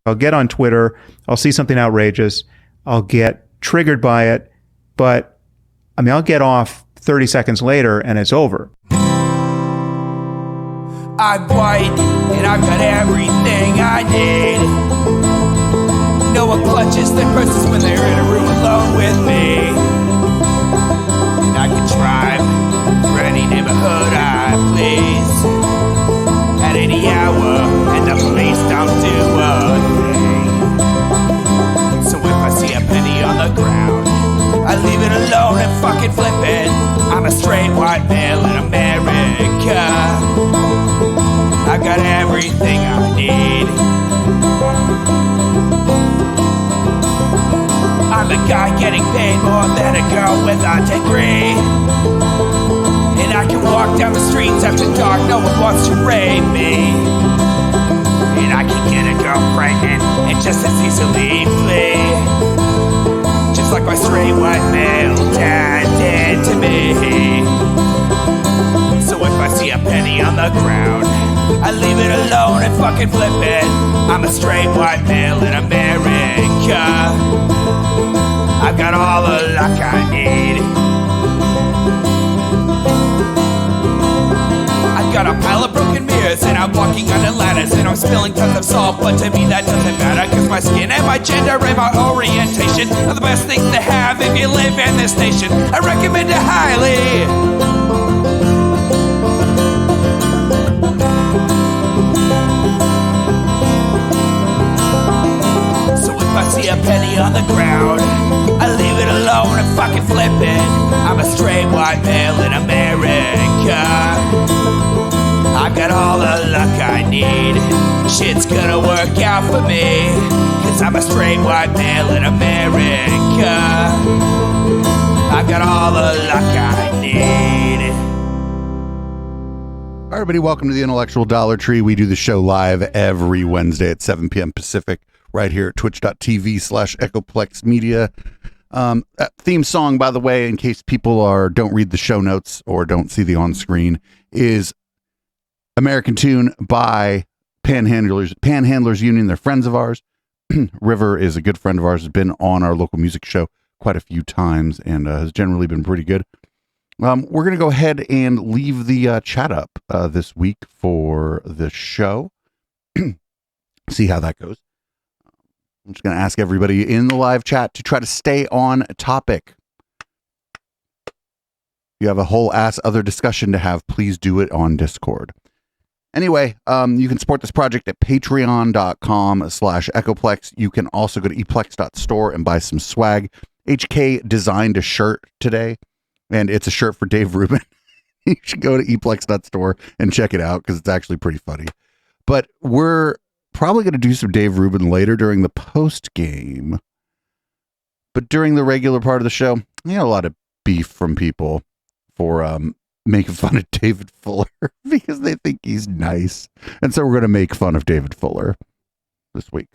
I'll get on Twitter, I'll see something outrageous, I'll get triggered by it, but I mean, I'll get off 30 seconds later and it's over. I'm white and I've got everything I need. No one clutches their purses when they're in a room alone with me. And I can drive through any neighborhood I please at any hour, and the police don't do a thing. So if I see a penny on the ground, I leave it alone and fucking flip it. I'm a straight white male in America. I got everything I need. I'm a guy getting paid more than a girl with a degree. And I can walk down the streets after dark, no one wants to rape me. And I can get a girl pregnant and just as easily flee. Just like my straight white male dad did to me. So if I see a penny on the ground, I leave it alone and fucking flip it. I'm a straight white male in America. I've got all the luck I need. I've got a pile of broken mirrors and I'm walking under ladders and I'm spilling tons of salt, but to me that doesn't matter, cause my skin and my gender and my orientation are the best things to have if you live in this nation. I recommend it highly. If I see a penny on the ground, I leave it alone and fucking flip it. I'm a straight white male in America. I've got all the luck I need. Shit's gonna work out for me, cause I'm a straight white male in America. I've got all the luck I need. All right, everybody, welcome to the Intellectual Dollar Tree. We do the show live every Wednesday at 7 p.m. Pacific. Right here at twitch.tv/Echoplex Media. Theme song, by the way, in case people don't read the show notes or don't see the on screen, is American Tune by Panhandlers Union. They're friends of ours. River is a good friend of ours, has been on our local music show quite a few times and has generally been pretty good. We're going to go ahead and leave the chat up this week for the show. See how that goes. I'm just going to ask everybody in the live chat to try to stay on topic. If you have a whole ass other discussion to have, please do it on Discord. Anyway, you can support this project at patreon.com/Echoplex. You can also go to eplex.store and buy some swag. HK designed a shirt today, and it's a shirt for Dave Rubin. You should go to eplex.store and check it out because it's actually pretty funny. But we're probably going to do some Dave Rubin later during the post game. But during the regular part of the show, you know, a lot of beef from people for making fun of David Fuller because they think he's nice. And so we're going to make fun of David Fuller this week.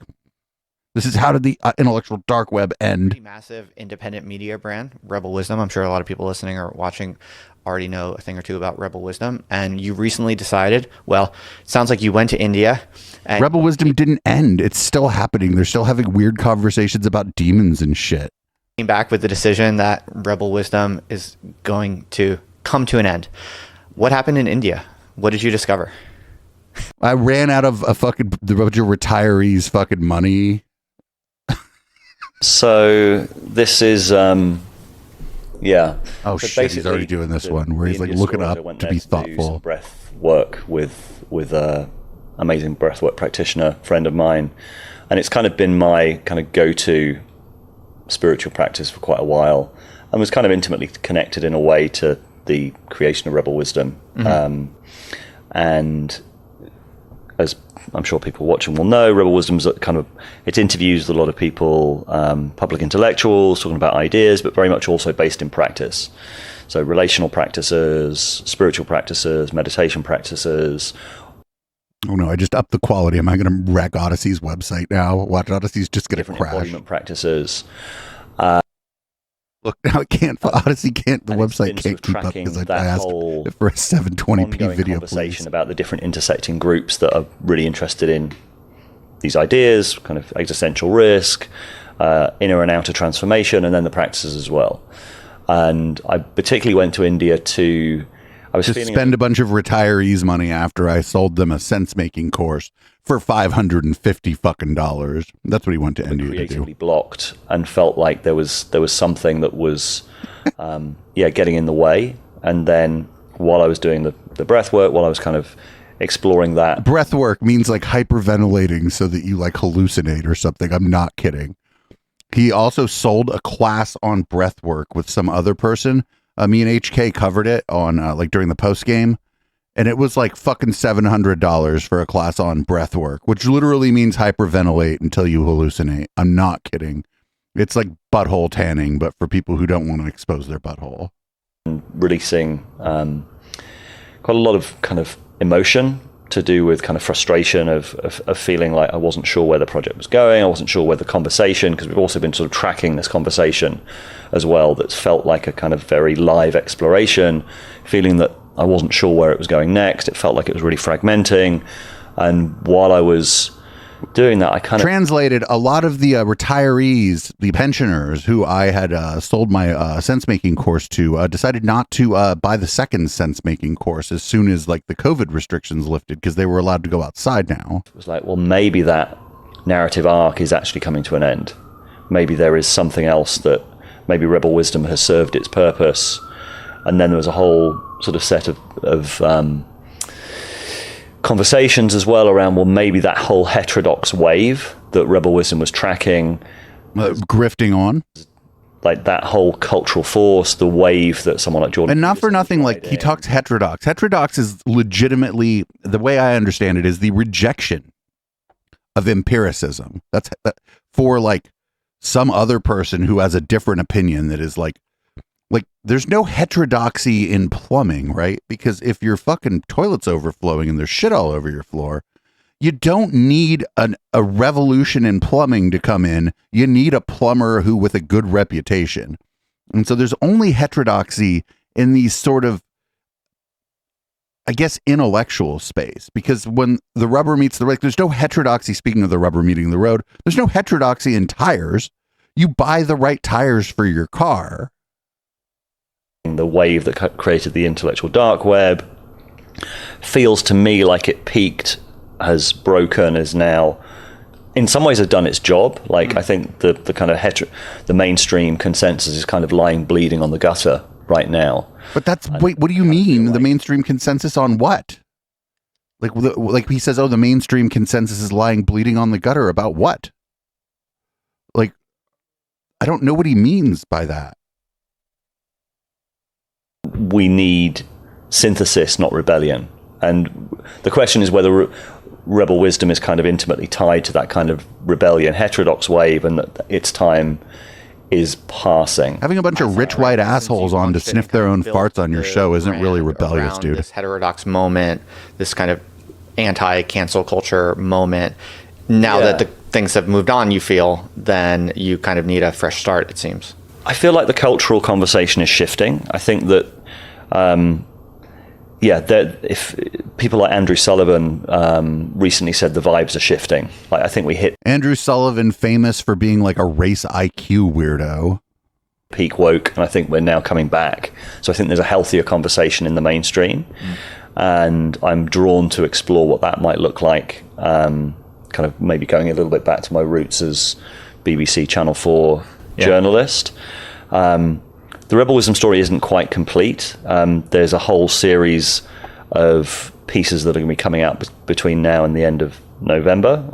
This is How Did the Intellectual Dark Web End? Pretty massive independent media brand, Rebel Wisdom. I'm sure a lot of people listening or watching already know a thing or two about Rebel Wisdom. And you recently decided, well, it sounds like you went to India. And Rebel Wisdom didn't end. It's still happening. They're still having weird conversations about demons and shit. Came back with the decision that Rebel Wisdom is going to come to an end. What happened in India? What did you discover? I ran out of the bunch of retirees' fucking money. So this is, yeah. Oh, so shit, he's already doing this one where he's like looking up to be thoughtful. Do breath work with a amazing breathwork practitioner friend of mine, and it's kind of been my kind of go-to spiritual practice for quite a while, and was kind of intimately connected in a way to the creation of Rebel Wisdom. Mm-hmm. And as I'm sure people watching will know, Rebel Wisdom's it interviews with a lot of people, public intellectuals, talking about ideas, but very much also based in practice. So relational practices, spiritual practices, meditation practices. Oh no, I just upped the quality. Am I going to wreck Odyssey's website now? Watch Odyssey's just going to crash. Embodiment practices. Look, now it can't. Odyssey can't. The website can't keep up because I asked for a 720p video. Conversation about the different intersecting groups that are really interested in these ideas, kind of existential risk, inner and outer transformation, and then the practices as well. And I particularly went to India to spend a bunch of retirees' money after I sold them a sense-making course for $550 fucking dollars. That's what he went to India to do. Creatively blocked and felt like there was something that was getting in the way. And then while I was doing the breath work, while I was kind of exploring that. Breath work means like hyperventilating so that you like hallucinate or something. I'm not kidding. He also sold a class on breath work with some other person. Me and HK covered it on like during the post game, and it was like fucking $700 for a class on breath work, which literally means hyperventilate until you hallucinate. I'm not kidding. It's like butthole tanning, but for people who don't want to expose their butthole. Releasing quite a lot of kind of emotion to do with kind of frustration of feeling like I wasn't sure where the project was going. I wasn't sure where the conversation, because we've also been sort of tracking this conversation as well, that's felt like a kind of very live exploration, feeling that I wasn't sure where it was going next. It felt like it was really fragmenting. And while I was doing that, I kind of translated a lot of the retirees, the pensioners who I had sold my sense-making course to, decided not to buy the second sense-making course as soon as like the COVID restrictions lifted, because they were allowed to go outside now. It was like, well, maybe that narrative arc is actually coming to an end. Maybe there is something else, that maybe Rebel Wisdom has served its purpose. And then there was a whole sort of set of conversations as well around, well, maybe that whole heterodox wave that Rebel Wisdom was tracking, grifting on, like that whole cultural force, the wave that someone like Jordan, and not for nothing, like he talks heterodox. Heterodox is legitimately, the way I understand it, is the rejection of empiricism. That's for like some other person who has a different opinion, that is like there's no heterodoxy in plumbing, right? Because if your fucking toilet's overflowing and there's shit all over your floor, you don't need a revolution in plumbing to come in. You need a plumber who with a good reputation. And so there's only heterodoxy in these sort of, I guess, intellectual space, because when the rubber meets the road, there's no heterodoxy. Speaking of the rubber meeting the road, there's no heterodoxy in tires. You buy the right tires for your car. The wave that created the intellectual dark web feels to me like it peaked, has broken, is now in some ways has done its job. Like I think the kind of the mainstream consensus is kind of lying bleeding on the gutter right now. But that's, wait, what do you mean? Like, the mainstream consensus on what? Like he says, oh, the mainstream consensus is lying bleeding on the gutter about what? Like, I don't know what he means by that. We need synthesis, not rebellion. And the question is whether Rebel Wisdom is kind of intimately tied to that kind of rebellion, heterodox wave, and that its time is passing. Having a bunch of rich white assholes on to sniff their own farts on your show isn't really rebellious, dude. This heterodox moment, this kind of anti-cancel culture moment. Now that the things have moved on, you feel, then you kind of need a fresh start, it seems. I feel like the cultural conversation is shifting. I think that, that if people like Andrew Sullivan recently said the vibes are shifting. Like, I think we hit Andrew Sullivan, famous for being like a race IQ weirdo, peak woke, and I think we're now coming back. So I think there's a healthier conversation in the mainstream, and I'm drawn to explore what that might look like. Kind of maybe going a little bit back to my roots as BBC Channel 4 journalist. The Rebel Wisdom story isn't quite complete. There's a whole series of pieces that are going to be coming out between now and the end of November.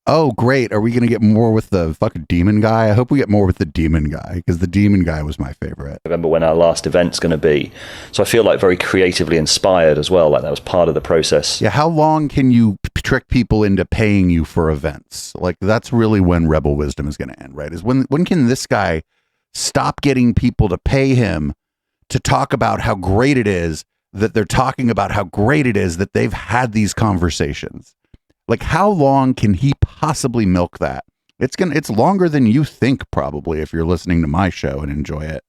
Oh, great. Are we going to get more with the fucking demon guy? I hope we get more with the demon guy, because the demon guy was my favorite. November, when our last event's going to be. So I feel like very creatively inspired as well. Like that was part of the process. Yeah. How long can you trick people into paying you for events? Like, that's really when Rebel Wisdom is going to end, right? Is when can this guy stop getting people to pay him to talk about how great it is that they're talking about how great it is that they've had these conversations? Like, how long can he possibly milk that? It's longer than you think, probably, if you're listening to my show and enjoy it.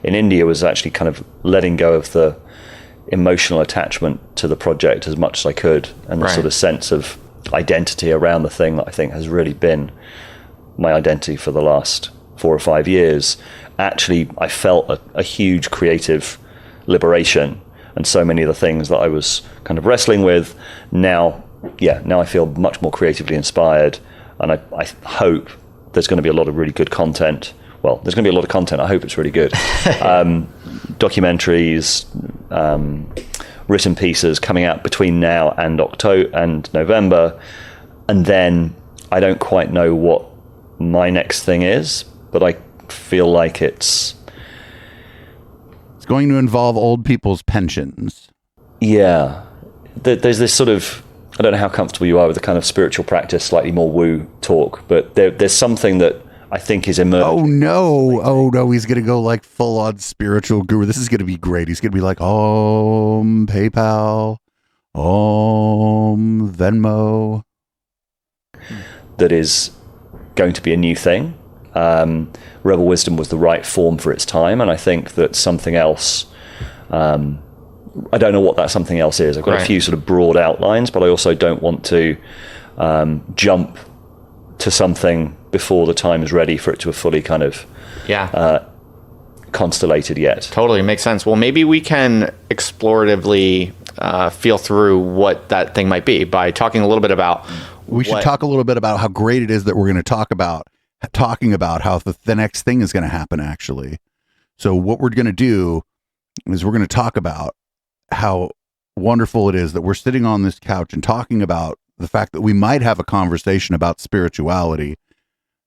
In India was actually kind of letting go of the emotional attachment to the project as much as I could, and the sort of sense of identity around the thing that I think has really been my identity for the last 4 or 5 years, actually I felt a huge creative liberation. And so many of the things that I was kind of wrestling with, now I feel much more creatively inspired. And I hope there's going to be a lot of really good content. Well, there's going to be a lot of content. I hope it's really good. Documentaries, written pieces coming out between now and October and November. And then I don't quite know what my next thing is, but I feel like it's going to involve old people's pensions. Yeah. There's this sort of, I don't know how comfortable you are with the kind of spiritual practice, slightly more woo talk, but there's something that I think is emerging. Oh no, he's going to go like full on spiritual guru. This is going to be great. He's going to be like, PayPal, Venmo. That is going to be a new thing. Rebel Wisdom was the right form for its time, and I think that something else, I don't know what that something else is. I've got a few sort of broad outlines, but I also don't want to jump to something before the time is ready for it to have fully kind of constellated yet. Totally makes sense. Well, maybe we can exploratively feel through what that thing might be by talking a little bit about. We should talk a little bit about how great it is that we're going to talking about how the next thing is going to happen, actually. So what we're going to do is we're going to talk about how wonderful it is that we're sitting on this couch and talking about the fact that we might have a conversation about spirituality,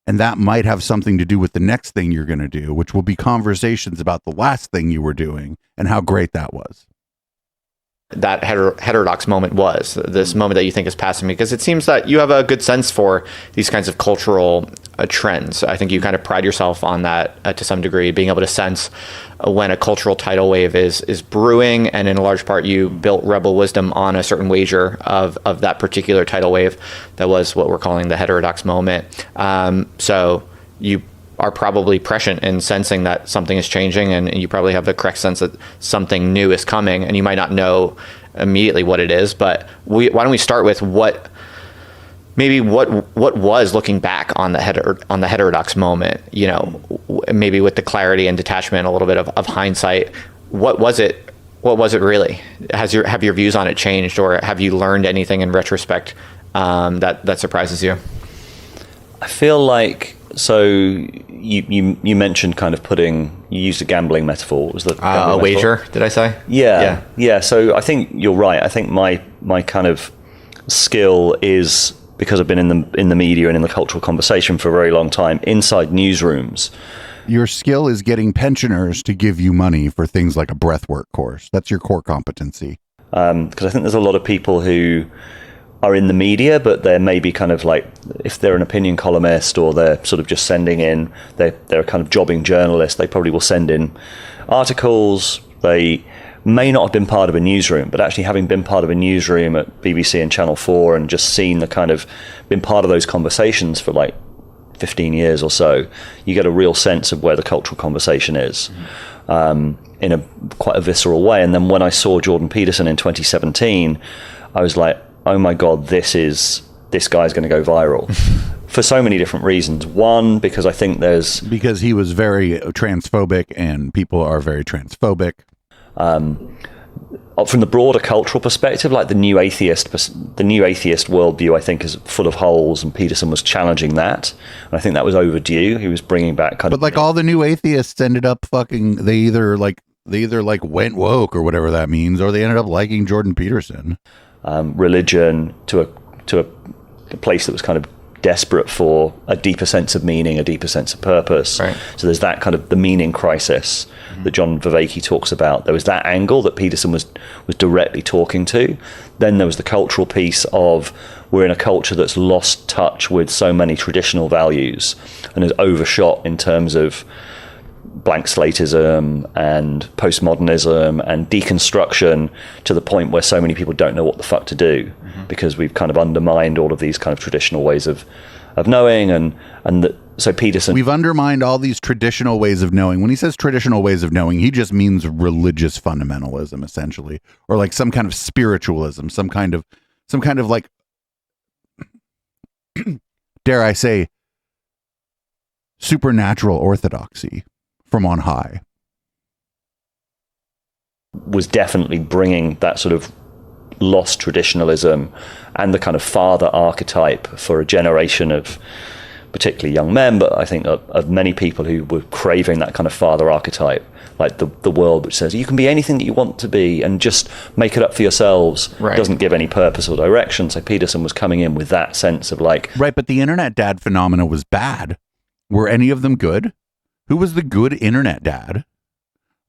and that might have something to do with the next thing you're going to do, which will be conversations about the last thing you were doing and how great that was. That heterodox moment was, this moment that you think is passing, because it seems that you have a good sense for these kinds of cultural trends. I think you kind of pride yourself on that to some degree, being able to sense when a cultural tidal wave is brewing, and in a large part you built Rebel Wisdom on a certain wager of that particular tidal wave that was what we're calling the heterodox moment. So you are probably prescient in sensing that something is changing, and you probably have the correct sense that something new is coming, and you might not know immediately what it is, but why don't we start with what was, looking back on the heterodox moment, maybe with the clarity and detachment, a little bit of hindsight. What was it really? Have your views on it changed, or have you learned anything in retrospect that surprises you? I feel like, so you mentioned kind of you used a gambling metaphor. Was that a wager? Did I say? Yeah. So I think you're right. I think my kind of skill is, because I've been in the media and in the cultural conversation for a very long time, inside newsrooms. Your skill is getting pensioners to give you money for things like a breathwork course. That's your core competency. Because I think there's a lot of people who are in the media, but they're maybe kind of like, if they're an opinion columnist or they're sort of just sending in, they're a kind of jobbing journalist, they probably will send in articles. They may not have been part of a newsroom, but actually having been part of a newsroom at BBC and Channel 4 and just seen been part of those conversations for like 15 years or so, you get a real sense of where the cultural conversation is, in a quite a visceral way. And then when I saw Jordan Peterson in 2017, I was like, oh my God, this guy's going to go viral for so many different reasons. One, because I think because he was very transphobic, and people are very transphobic. From the broader cultural perspective, like the new atheist worldview, I think, is full of holes, and Peterson was challenging that, and I think that was overdue. He was bringing back all the new atheists ended up fucking. They either went woke or whatever that means, or they ended up liking Jordan Peterson. Religion to a place that was kind of desperate for a deeper sense of meaning, a deeper sense of purpose. Right. So there's that kind of the meaning crisis that John Vervaeke talks about. There was that angle that Peterson was directly talking to. Then there was the cultural piece of, we're in a culture that's lost touch with so many traditional values and has overshot in terms of blank slateism and postmodernism and deconstruction, to the point where so many people don't know what the fuck to do, because we've kind of undermined all of these kind of traditional ways of knowing, so Peterson, we've undermined all these traditional ways of knowing. When he says traditional ways of knowing, he just means religious fundamentalism, essentially, or like some kind of spiritualism, some kind of like dare I say, supernatural orthodoxy from on high. Was definitely bringing that sort of lost traditionalism and the kind of father archetype for a generation of particularly young men, but I think of many people who were craving that kind of father archetype, like the world which says you can be anything that you want to be and just make it up for yourselves. Right. Doesn't give any purpose or direction. So Peterson was coming in with that sense of like... Right, but the internet dad phenomena was bad. Were any of them good? Who was the good internet dad?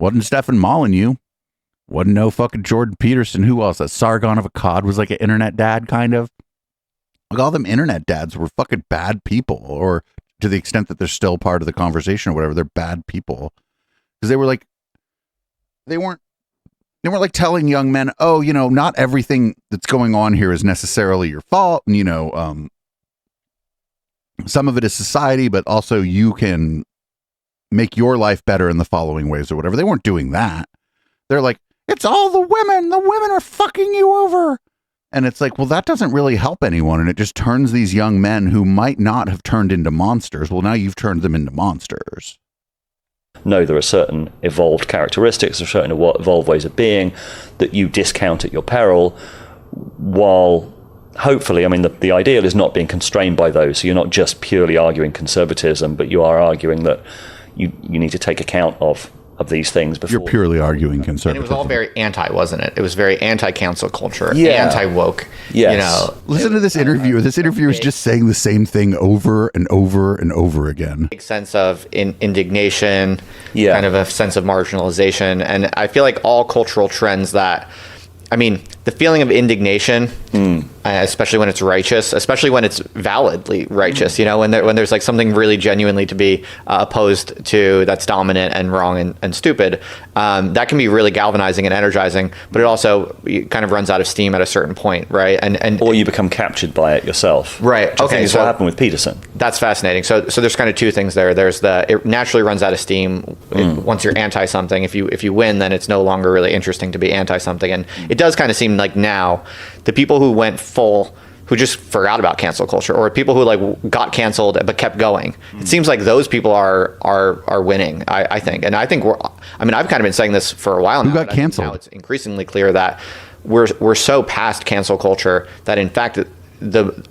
Wasn't Stefan Molyneux. Wasn't no fucking Jordan Peterson. Who else? That Sargon of Akkad was like an internet dad, kind of. Like all them internet dads were fucking bad people, or to the extent that they're still part of the conversation or whatever, they're bad people. Because they were like, they weren't like telling young men, oh, you know, not everything that's going on here is necessarily your fault. And, you know, some of it is society, but also you can make your life better in the following ways or whatever. They weren't doing that. They're like, it's all the women are fucking you over. And it's like, well, that doesn't really help anyone. And it just turns these young men who might not have turned into monsters. Well, now you've turned them into monsters. No, there are certain evolved characteristics or certain evolved ways of being that you discount at your peril, while hopefully, I mean, the ideal is not being constrained by those. So you're not just purely arguing conservatism, but you are arguing that you need to take account of these things before. You're purely arguing conservatism. And it was all very anti, wasn't it? It was very anti-cancel culture, Yeah. anti-woke. Yes. You know, Listen to this interview. This interviewer is just saying the same thing over and over and over again. big sense of indignation, Yeah. kind of a sense of marginalization. And I feel like all cultural trends that, I mean, the feeling of indignation, especially when it's righteous, especially when it's validly righteous, you know, when there's like something really genuinely to be opposed to that's dominant and wrong and stupid, that can be really galvanizing and energizing, but it also kind of runs out of steam at a certain point, right? And Or you become captured by it yourself. Right. Which I Okay, think is so- what happened with Peterson. That's fascinating. So there's kind of two things there. There's it naturally runs out of steam once you're anti something. If you win, then it's no longer really interesting to be anti something. And it does kind of seem like now the people who went full, who just forgot about cancel culture, or people who like got canceled but kept going, it seems like those people are winning. I think, and I think I've kind of been saying this for a while now. Who got but I think canceled? now it's increasingly clear that we're so past cancel culture that in fact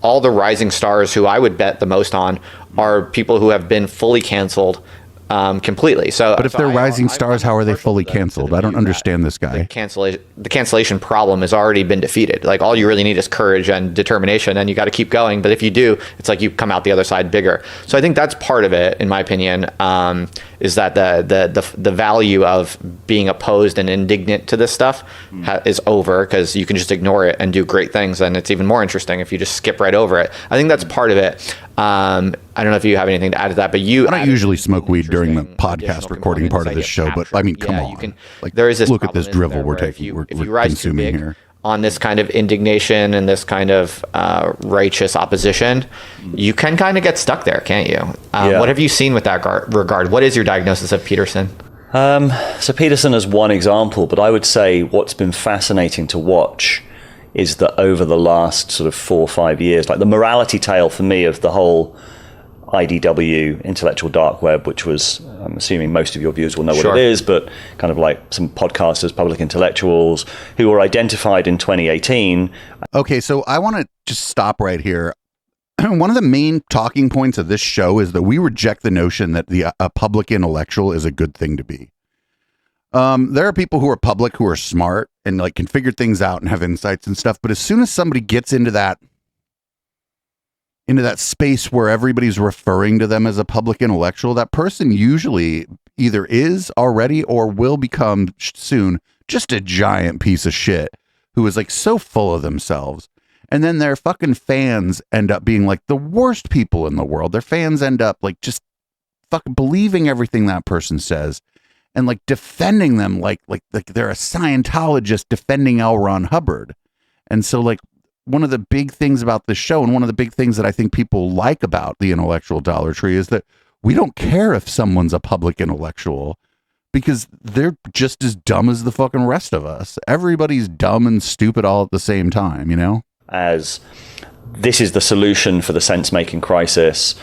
all the rising stars who I would bet the most on are people who have been fully canceled completely. But if they're rising stars, how are they fully canceled? I don't understand this guy. The cancellation problem has already been defeated. Like all you really need is courage and determination, and you got to keep going. But if you do, it's like you come out the other side bigger. So I think that's part of it, in my opinion, is that the value of being opposed and indignant to this stuff is over, because you can just ignore it and do great things, and it's even more interesting if you just skip right over it. I think that's part of it. I don't know if you have anything to add to that, but I don't usually smoke weed during the podcast recording part of this show, but I mean, come on. There is this look at this problem, drivel isn't we're there, where taking, if we're you rise too consuming big here. on this kind of indignation and this kind of righteous opposition, you can kind of get stuck there, can't you? Yeah. What have you seen with that regard? What is your diagnosis of Peterson? So Peterson is one example, but I would say what's been fascinating to watch is that over the last sort of 4 or 5 years, like the morality tale for me of the whole IDW, intellectual dark web, which was, I'm assuming most of your viewers will know what it is, but kind of like some podcasters, public intellectuals who were identified in 2018. Okay, so I want to just stop right here. One of the main talking points of this show is that we reject the notion that a public intellectual is a good thing to be. There are people who are public who are smart and like can figure things out and have insights and stuff. But as soon as somebody gets into that space where everybody's referring to them as a public intellectual, that person usually either is already or will become soon just a giant piece of shit who is like so full of themselves. And then their fucking fans end up being like the worst people in the world. Their fans end up like just fucking believing everything that person says and like defending them like they're a Scientologist defending L. Ron Hubbard. And so like one of the big things about this show, and one of the big things that I think people like about the Intellectual Dollar Tree, is that we don't care if someone's a public intellectual, because they're just as dumb as the fucking rest of us. Everybody's dumb and stupid all at the same time, you know? As this is the solution for the sense-making crisis.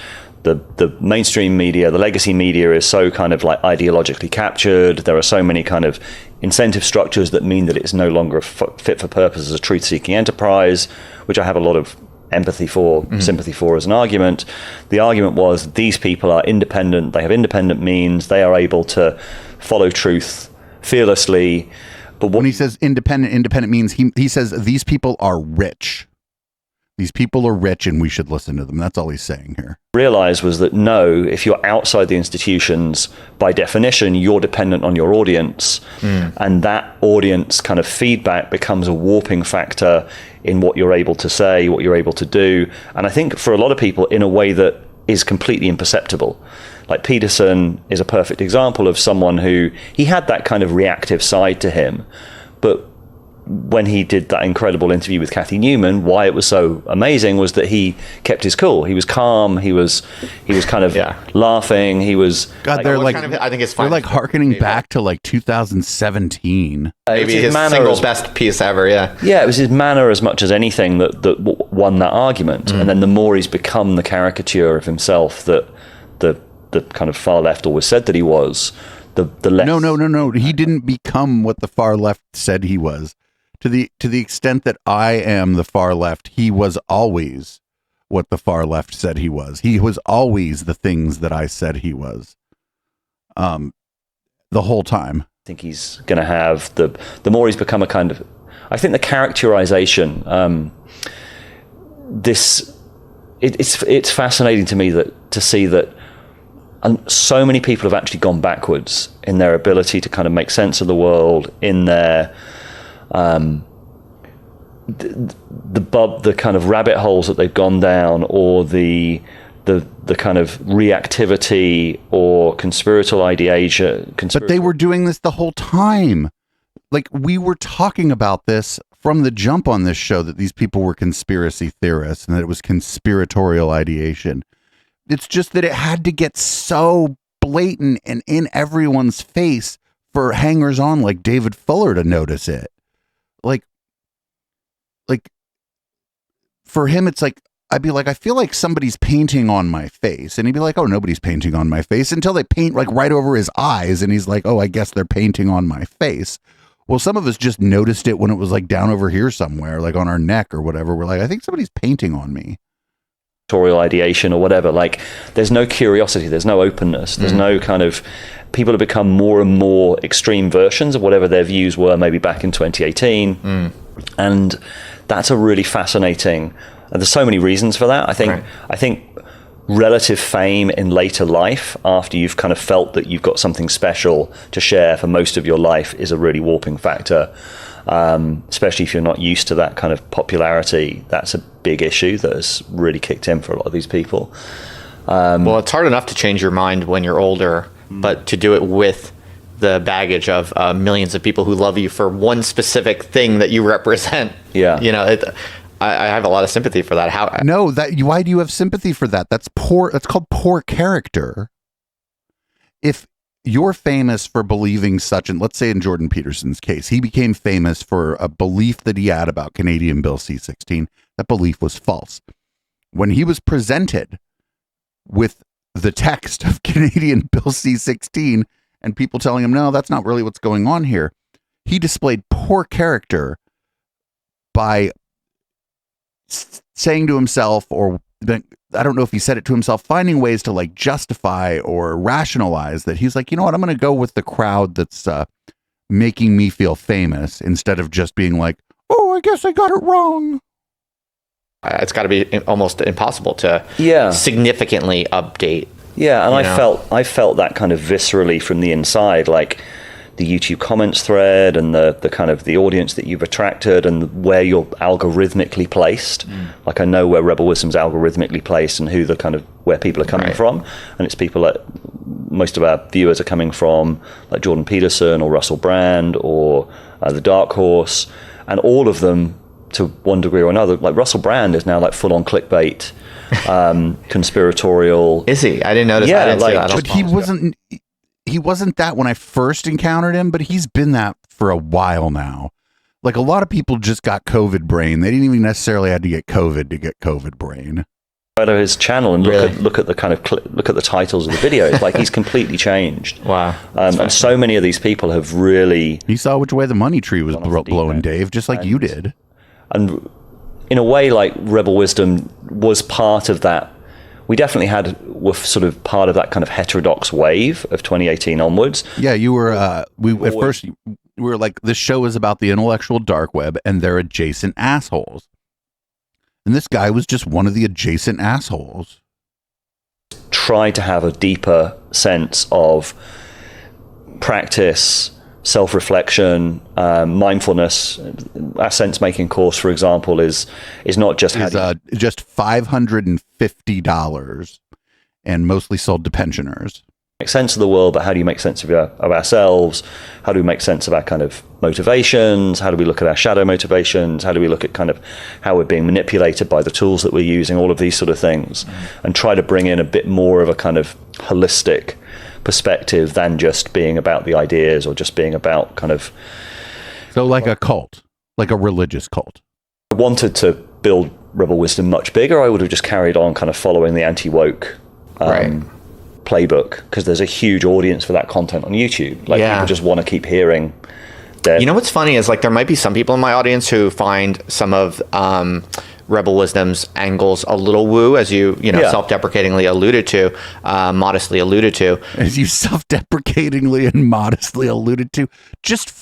The mainstream media, the legacy media is so kind of like ideologically captured. There are so many kind of incentive structures that mean that it's no longer fit for purpose as a truth-seeking enterprise, which I have a lot of empathy for, sympathy for as an argument. The argument was these people are independent, they have independent means, they are able to follow truth fearlessly. But when he says independent means he says these people are rich. These people are rich and we should listen to them. That's all he's saying here. Realize was that no, if you're outside the institutions, by definition, you're dependent on your audience. And that audience kind of feedback becomes a warping factor in what you're able to say, what you're able to do. And I think for a lot of people in a way that is completely imperceptible. Like Peterson is a perfect example of someone who, he had that kind of reactive side to him, but when he did that incredible interview with Kathy Newman, why it was so amazing was that he kept his cool. He was calm. He was kind of laughing. He was. God, they're like, I think it's fun. They're like hearkening back to like 2017. Maybe his single best piece ever. Yeah. Yeah, it was his manner as much as anything that won that argument. And then the more he's become the caricature of himself that the kind of far left always said that he was, the less. No. He didn't become what the far left said he was. To the extent that I am the far left, he was always what the far left said he was. He was always the things that I said he was. The whole time. I think he's going to have the more he's become a kind of, I think the characterization, it's fascinating to me to see that so many people have actually gone backwards in their ability to kind of make sense of the world, in their the kind of rabbit holes that they've gone down, or the kind of reactivity or conspiratorial ideation. But they were doing this the whole time. Like, we were talking about this from the jump on this show, that these people were conspiracy theorists and that it was conspiratorial ideation. It's just that it had to get so blatant and in everyone's face for hangers on like David Fuller to notice it. Like for him, it's like, I'd be like, I feel like somebody's painting on my face. And he'd be like, oh, nobody's painting on my face, until they paint like right over his eyes. And he's like, oh, I guess they're painting on my face. Well, some of us just noticed it when it was like down over here somewhere, like on our neck or whatever. We're like, I think somebody's painting on me. Ideation or whatever. Like, there's no curiosity, there's no openness, there's no kind of, people have become more and more extreme versions of whatever their views were maybe back in 2018. And that's a really fascinating, and there's so many reasons for that. I think relative fame in later life, after you've kind of felt that you've got something special to share for most of your life, is a really warping factor. Especially if you're not used to that kind of popularity. That's a big issue that has really kicked in for a lot of these people. Well, it's hard enough to change your mind when you're older, but to do it with the baggage of millions of people who love you for one specific thing that you represent. Yeah. You know, I have a lot of sympathy for that. Why do you have sympathy for that? That's poor. That's called poor character. If you're famous for believing such, and let's say in Jordan Peterson's case, he became famous for a belief that he had about Canadian Bill C-16. That belief was false. When he was presented with the text of Canadian Bill C-16 and people telling him, no, that's not really what's going on here, he displayed poor character by saying to himself, or I don't know if he said it to himself, finding ways to like justify or rationalize that he's like, you know what, I'm going to go with the crowd that's making me feel famous, instead of just being like, oh, I guess I got it wrong. It's got to be almost impossible to significantly update. Yeah, and I felt that kind of viscerally from the inside, like the YouTube comments thread and the kind of the audience that you've attracted and where you're algorithmically placed. Like, I know where Rebel Wisdom's algorithmically placed and who the kind of, where people are coming from. And it's people that most of our viewers are coming from, like Jordan Peterson or Russell Brand or the Dark Horse, and all of them to one degree or another. Like, Russell Brand is now like full on clickbait, conspiratorial. Is he? I didn't notice. Yeah, I didn't see that. But he wasn't. He wasn't that when I first encountered him, but he's been that for a while now. Like a lot of people just got COVID brain. They didn't even necessarily have to get COVID to get COVID brain. Go to his channel and look at the kind of look at the titles of the videos. Like he's completely changed. Wow. And so many of these people have really. He saw which way the money tree was blowing, Dave, just like you did. And in a way, like Rebel Wisdom was part of that. We definitely were sort of part of that kind of heterodox wave of 2018 onwards. Yeah, you were. At first we were like, this show is about the intellectual dark web and their adjacent assholes. And this guy was just one of the adjacent assholes. Try to have a deeper sense of practice, self-reflection, mindfulness. Our sense-making course, for example, is not just just $550 and mostly sold to pensioners. Make sense of the world, but how do you make sense of ourselves? How do we make sense of our kind of motivations? How do we look at our shadow motivations? How do we look at kind of how we're being manipulated by the tools that we're using? All of these sort of things, and try to bring in a bit more of a kind of holistic perspective than just being about the ideas or just being about kind of. So like a cult, like a religious cult. I wanted to build Rebel Wisdom much bigger. I would have just carried on kind of following the anti-woke. Playbook, because there's a huge audience for that content on YouTube. People just want to keep hearing You know what's funny is like there might be some people in my audience who find some of Rebel Wisdom's angles a little woo, as you self-deprecatingly alluded to, modestly alluded to. As you self-deprecatingly and modestly alluded to, just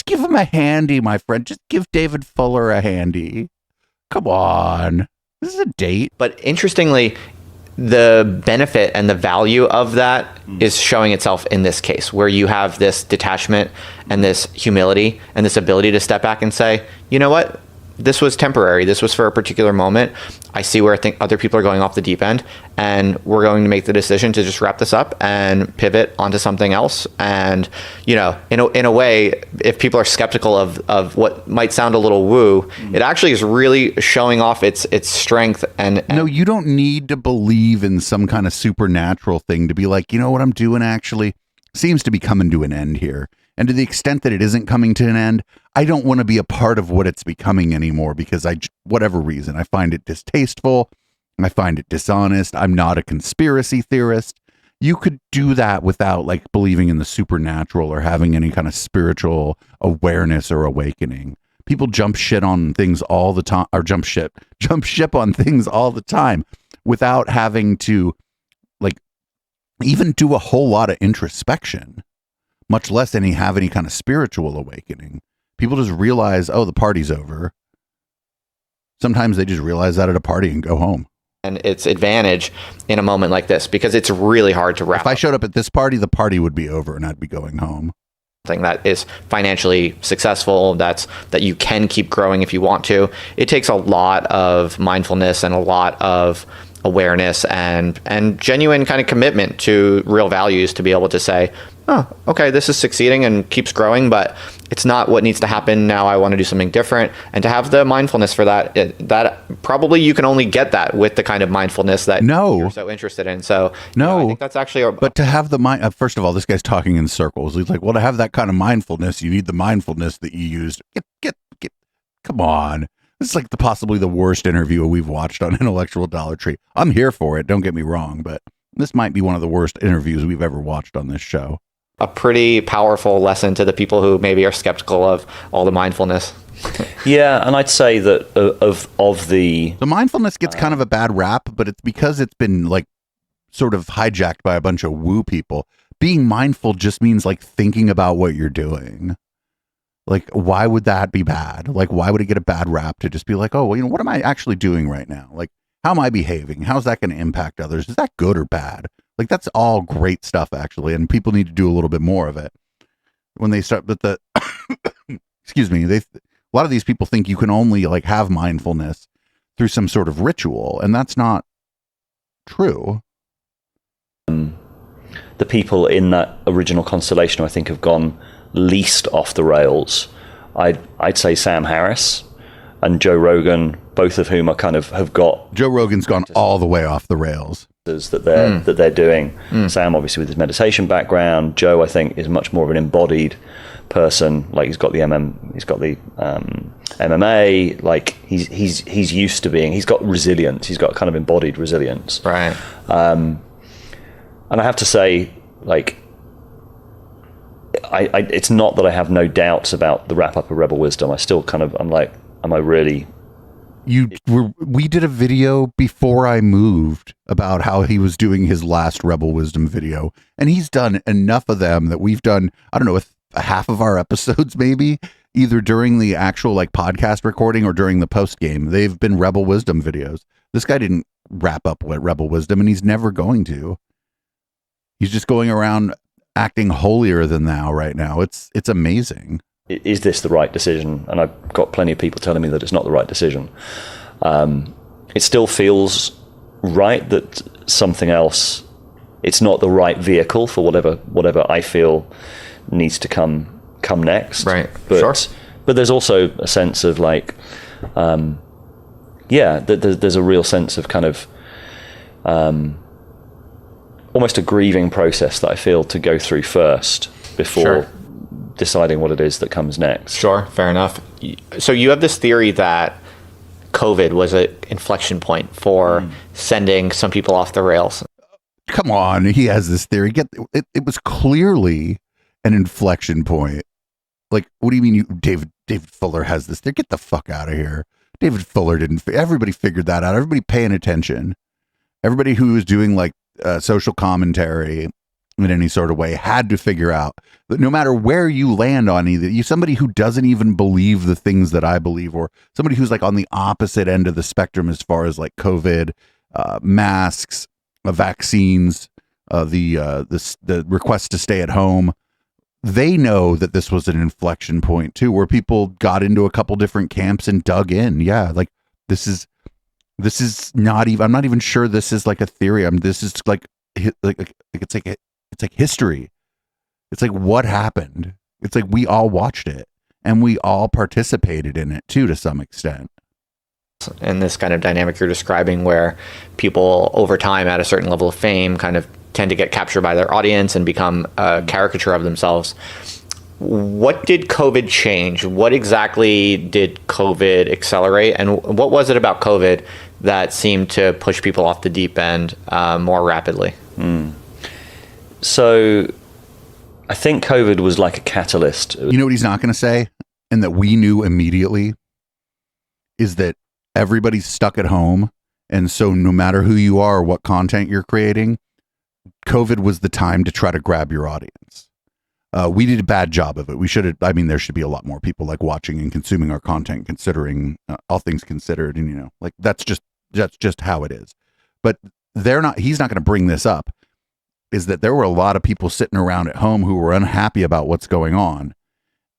give him a handy, my friend. Just give David Fuller a handy. Come on. This is a date. But interestingly, the benefit and the value of that is showing itself in this case, where you have this detachment and this humility and this ability to step back and say, you know what? This was temporary. This was for a particular moment. I see where I think other people are going off the deep end, and we're going to make the decision to just wrap this up and pivot onto something else. And, in a way, if people are skeptical of what might sound a little woo, it actually is really showing off its strength. And no, you don't need to believe in some kind of supernatural thing to be like, you know what I'm doing actually seems to be coming to an end here. And to the extent that it isn't coming to an end, I don't want to be a part of what it's becoming anymore because whatever reason, I find it distasteful. I find it dishonest. I'm not a conspiracy theorist. You could do that without like believing in the supernatural or having any kind of spiritual awareness or awakening. People jump shit on things all the time, or jump ship on things all the time without having to like even do a whole lot of introspection. Much less have any kind of spiritual awakening. People just realize, oh, the party's over. Sometimes they just realize that at a party and go home. And its advantage in a moment like this, because it's really hard to wrap up. If I showed up at this party, the party would be over and I'd be going home. Something that is financially successful, that you can keep growing if you want to. It takes a lot of mindfulness and a lot of awareness and genuine kind of commitment to real values to be able to say, oh, okay, this is succeeding and keeps growing, but it's not what needs to happen now. I want to do something different. And to have the mindfulness for that probably you can only get that with the kind of mindfulness that you're so interested in. So I think that's actually but to have the mind, first of all, this guy's talking in circles. He's like, well, to have that kind of mindfulness, you need the mindfulness that you used. Come on. This is like possibly the worst interview we've watched on Intellectual Dollar Tree. I'm here for it. Don't get me wrong, but this might be one of the worst interviews we've ever watched on this show. A pretty powerful lesson to the people who maybe are skeptical of all the mindfulness. Yeah, and I'd say that of the mindfulness gets kind of a bad rap, but it's because it's been like sort of hijacked by a bunch of woo people. Being mindful just means like thinking about what you're doing. Like, why would that be bad? Like, why would it get a bad rap to just be like, oh, well, what am I actually doing right now? Like, how am I behaving? How's that going to impact others? Is that good or bad? Like, that's all great stuff, actually, and people need to do a little bit more of it. When they start, but excuse me, a lot of these people think you can only like have mindfulness through some sort of ritual, and that's not true. The people in that original constellation, I think, have gone least off the rails. I'd say Sam Harris and Joe Rogan both of whom are kind of have got Joe Rogan's gone all the way off the rails. that they're doing. Sam, obviously, with his meditation background. Joe, I think, is much more of an embodied person. Like he's got the MMA. Like he's used to being. He's got resilience. He's got kind of embodied resilience. Right. And I have to say, like, I it's not that I have no doubts about the wrap up of Rebel Wisdom. I still kind of, I'm like, am I really? We did a video before I moved about how he was doing his last Rebel Wisdom video, and he's done enough of them that we've done, I don't know, a half of our episodes maybe, either during the actual like podcast recording or during the post game. They've been Rebel Wisdom videos. This guy didn't wrap up with Rebel Wisdom, and he's never going to. He's just going around acting holier than thou right now. It's amazing. Is this the right decision? And I've got plenty of people telling me that it's not the right decision. It still feels right that something else, it's not the right vehicle for whatever I feel needs to come next. Right. But, sure. But there's also a sense of like, there's a real sense of kind of almost a grieving process that I feel to go through first before deciding what it is that comes next. Sure, fair enough. So you have this theory that COVID was an inflection point for sending some people off the rails. Come on, he has this theory. It was clearly an inflection point. Like, what do you mean David Fuller has this theory? Get the fuck out of here. David Fuller didn't. Everybody figured that out. Everybody paying attention. Everybody who was doing like social commentary in any sort of way had to figure out that no matter where you land on either, somebody who doesn't even believe the things that I believe, or somebody who's like on the opposite end of the spectrum as far as like COVID, masks, vaccines, the request to stay at home, they know that this was an inflection point too, where people got into a couple different camps and dug in. Yeah, like this is not even. I'm not even sure this is like a theory. This is like it's like history. It's like what happened. It's like we all watched it and we all participated in it too, to some extent. And this kind of dynamic you're describing, where people over time at a certain level of fame kind of tend to get captured by their audience and become a caricature of themselves. What did COVID change? What exactly did COVID accelerate? And what was it about COVID that seemed to push people off the deep end more rapidly? So I think COVID was like a catalyst. You know what he's not going to say, and that we knew immediately, is that everybody's stuck at home. And so no matter who you are or what content you're creating, COVID was the time to try to grab your audience. We did a bad job of it. We should have, there should be a lot more people like watching and consuming our content, considering all things considered. And, like that's just how it is. But he's not going to bring this up, is that there were a lot of people sitting around at home who were unhappy about what's going on.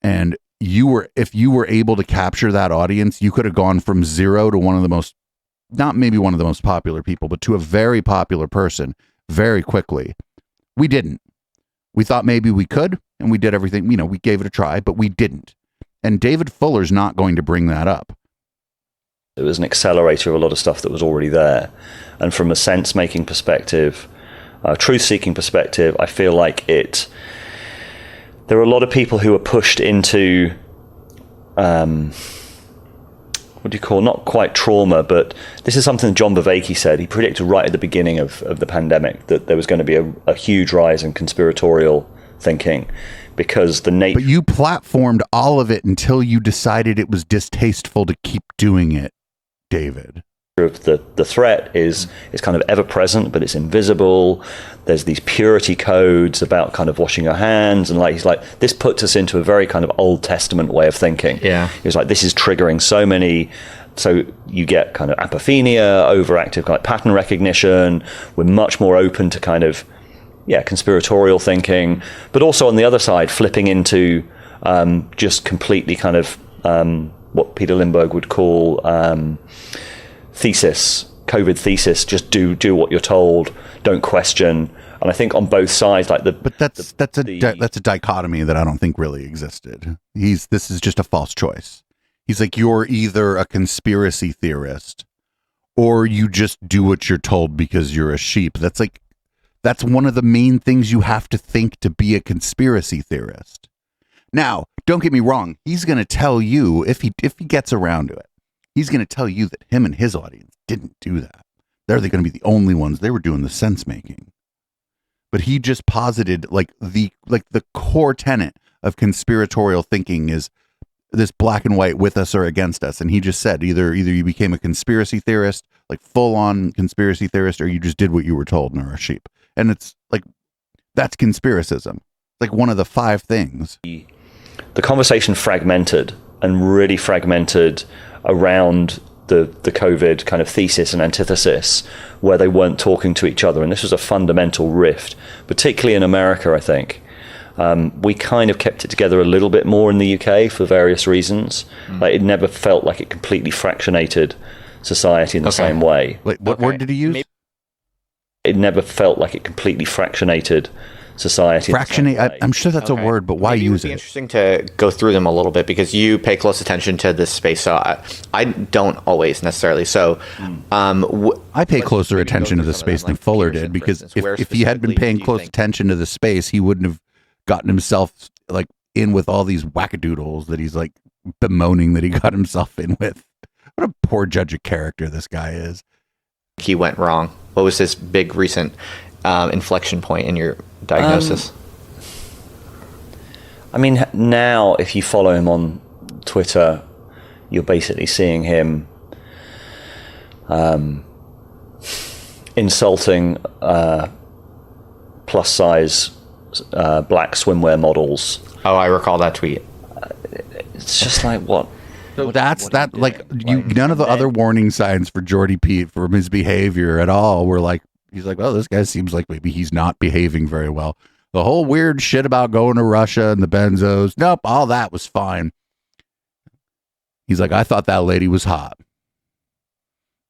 And if you were able to capture that audience, you could have gone from zero to not maybe one of the most popular people, but to a very popular person very quickly. We didn't. We thought maybe we could, and we did everything, we gave it a try, but we didn't. And David Fuller's not going to bring that up. It was an accelerator of a lot of stuff that was already there. And from a sense-making perspective, truth-seeking perspective, I feel like there are a lot of people who are pushed into, what do you call, not quite trauma, but this is something John Bevacki said. He predicted right at the beginning of the pandemic that there was going to be a huge rise in conspiratorial thinking, because the nature... But you platformed all of it until you decided it was distasteful to keep doing it, David. Of the threat is kind of ever present, but it's invisible. There's these purity codes about kind of washing your hands, and he's like, this puts us into a very kind of Old Testament way of thinking. Yeah, he was like, this is triggering so you get kind of apophenia, overactive like pattern recognition. We're much more open to kind of conspiratorial thinking, but also on the other side, flipping into just completely kind of what Peter Lindbergh would call COVID thesis, just do what you're told, don't question. And I think on both sides, but that's a dichotomy that I don't think really existed. This is just a false choice. He's like, you're either a conspiracy theorist or you just do what you're told because you're a sheep. That's one of the main things you have to think to be a conspiracy theorist. Now, don't get me wrong. He's going to tell you, if he gets around to it, he's going to tell you that him and his audience didn't do that. They're going to be the only ones. They were doing the sense making. But he just posited the core tenet of conspiratorial thinking is this black and white, with us or against us. And he just said either you became a conspiracy theorist, like full on conspiracy theorist, or you just did what you were told and are a sheep. And it's like, that's conspiracism. Like one of the 5 things. The conversation fragmented and really fragmented around the COVID kind of thesis and antithesis, where they weren't talking to each other. And this was a fundamental rift, particularly in America, I think. We kind of kept it together a little bit more in the UK for various reasons. Like it never felt like it completely fractionated society in the same way. Wait, what word did he use? It never felt like it completely fractionated society. Fractionate. I'm sure that's a word, but why use it? It would be interesting to go through them a little bit because you pay close attention to this space. So I don't always necessarily. So I pay closer attention to the space than Fuller did, because if he had been paying close attention to the space, he wouldn't have gotten himself like in with all these wackadoodles that he's like bemoaning that he got himself in with. What a poor judge of character this guy is. He went wrong. What was his big recent inflection point in your diagnosis? I mean, now if you follow him on Twitter, you're basically seeing him insulting plus size black swimwear models. Oh, I recall that tweet. It's just like, what? So that's that. Like you, none of the other warning signs for Jordy Pete for his behavior at all were like. He's like, well, this guy seems like maybe he's not behaving very well. The whole weird shit about going to Russia and the benzos. Nope, all that was fine. He's like, I thought that lady was hot,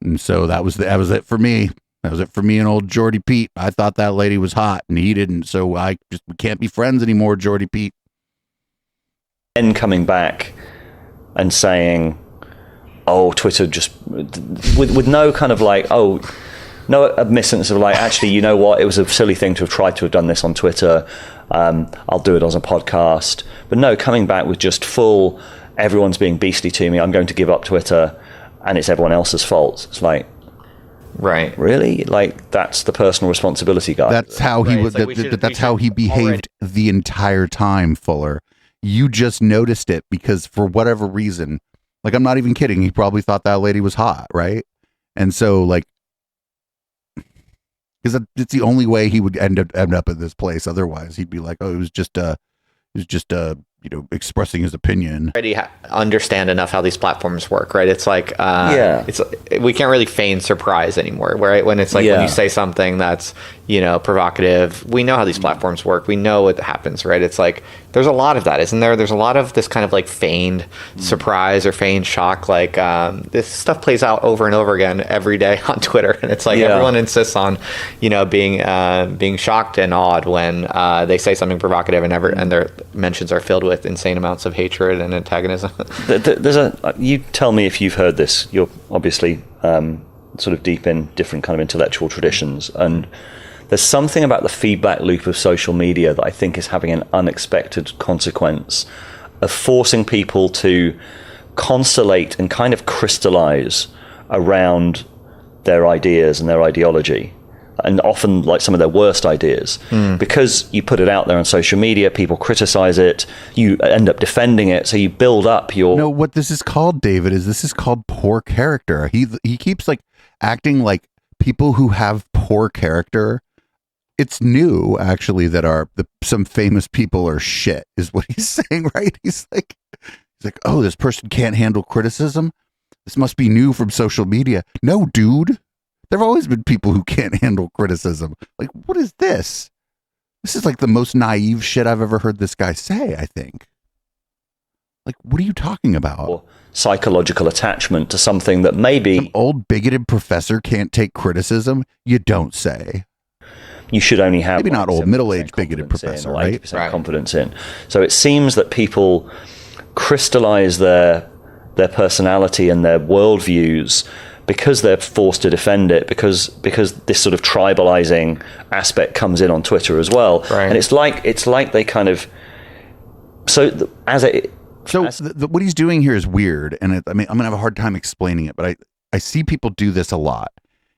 and so that was it for me. That was it for me and old Jordy Pete. I thought that lady was hot, and he didn't. So we can't be friends anymore, Jordy Pete. And coming back and saying, oh, Twitter just with no kind of like, oh, no admittance of like, actually, you know what? It was a silly thing to have tried to have done this on Twitter. I'll do it as a podcast. But no, coming back with just full, everyone's being beastly to me. I'm going to give up Twitter, and it's everyone else's fault. It's like, right? Really? Like that's the personal responsibility guy. That's how he would. That's how he behaved the entire time, Fuller. You just noticed it because for whatever reason, like I'm not even kidding. He probably thought that lady was hot, right? And so like. Because it's the only way he would end up in this place. Otherwise, he'd be like, "Oh, it was just expressing his opinion." Already understand enough how these platforms work, right? It's like, we can't really feign surprise anymore, right? When it's like when you say something that's provocative, we know how these platforms work. We know what happens, right? It's like there's a lot of that, isn't there? There's a lot of this kind of like feigned surprise or feigned shock. Like this stuff plays out over and over again every day on Twitter, and it's like everyone insists on, being shocked and awed when they say something provocative, and their mentions are filled with insane amounts of hatred and antagonism. You tell me if you've heard this. You're obviously sort of deep in different kind of intellectual traditions, and there's something about the feedback loop of social media that I think is having an unexpected consequence of forcing people to constellate and kind of crystallize around their ideas and their ideology, and often like some of their worst ideas. Because you put it out there on social media, people criticize it, you end up defending it, so you build up your... No, what this is called, David, this is called poor character. He keeps like acting like people who have poor character. It's new, actually, that some famous people are shit, is what he's saying, right? He's like, oh, this person can't handle criticism? This must be new from social media. No, dude. There have always been people who can't handle criticism. Like, what is this? This is like the most naive shit I've ever heard this guy say, I think. Like, what are you talking about? Psychological attachment to something that maybe... Some old bigoted professor can't take criticism? You don't say. You should only have maybe not old, middle-aged bigoted professor, right? Confidence in. So it seems that people crystallize their their personality and their worldviews, because they're forced to defend it, because this sort of tribalizing aspect comes in on Twitter as well. Right. And it's like they kind of, what he's doing here is weird, and I'm gonna have a hard time explaining it, but I see people do this a lot.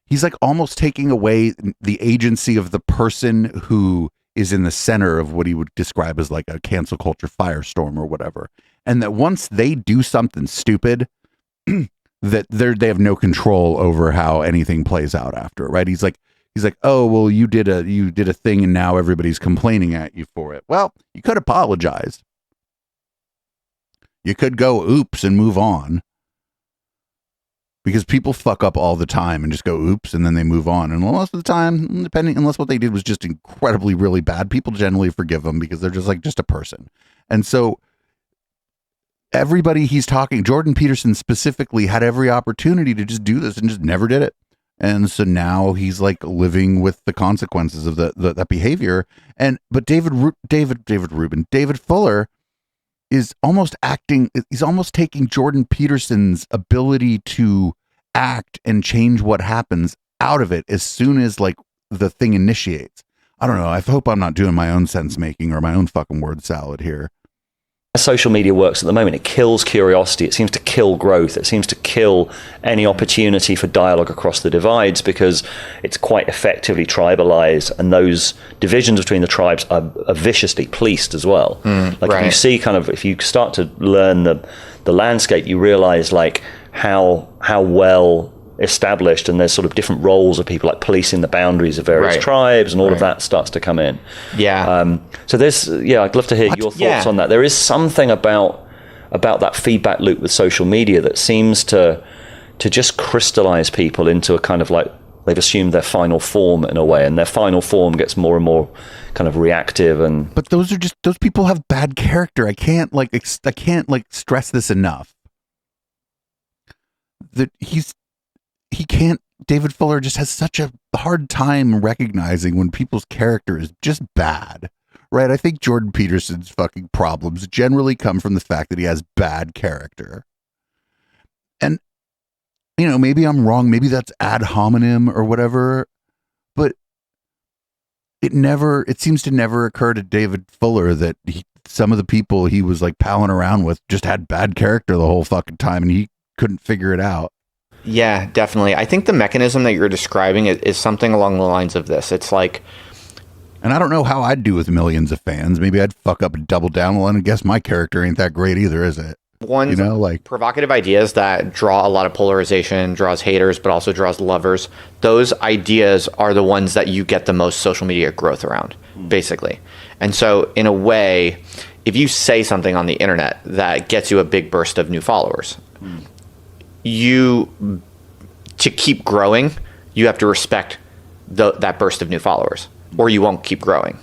He's like almost taking away the agency of the person who is in the center of what he would describe as like a cancel culture firestorm or whatever, and that once they do something stupid, that they have no control over how anything plays out after, right? He's like, oh well, you did a thing, and now everybody's complaining at you for it. Well, you could apologize. You could go oops and move on, because people fuck up all the time and just go oops and then they move on. And most of the time, unless what they did was just incredibly really bad, people generally forgive them because they're just a person. And so everybody he's talking, Jordan Peterson specifically, had every opportunity to just do this and just never did it. And so now he's like living with the consequences of that behavior. But David Fuller is almost he's almost taking Jordan Peterson's ability to act and change what happens out of it as soon as like the thing initiates. I don't know. I hope I'm not doing my own sense making or my own fucking word salad here. Social media works at the moment. It kills curiosity. It seems to kill growth. It seems to kill any opportunity for dialogue across the divides, because it's quite effectively tribalized, and those divisions between the tribes are viciously policed as well. If you see if you start to learn the landscape, you realize like how well established, and there's sort of different roles of people like policing the boundaries of various tribes, and all of that starts to come in. So I'd love to hear your thoughts on that. There is something about that feedback loop with social media that seems to just crystallize people into a kind of like, they've assumed their final form in a way, and their final form gets more and more kind of reactive. But those people have bad character. I can't stress this enough, that David Fuller just has such a hard time recognizing when people's character is just bad, right? I think Jordan Peterson's fucking problems generally come from the fact that he has bad character. And, maybe I'm wrong. Maybe that's ad hominem or whatever, but it seems to never occur to David Fuller that some of the people he was like palling around with just had bad character the whole fucking time, and he couldn't figure it out. Yeah, definitely. I think the mechanism that you're describing is something along the lines of this. It's like, and I don't know how I'd do with millions of fans. Maybe I'd fuck up and double down. Well, and I guess my character ain't that great either, is it? Provocative ideas that draw a lot of polarization, draws haters, but also draws lovers. Those ideas are the ones that you get the most social media growth around, basically. And so in a way, if you say something on the internet that gets you a big burst of new followers, to keep growing, you have to respect that burst of new followers, or you won't keep growing.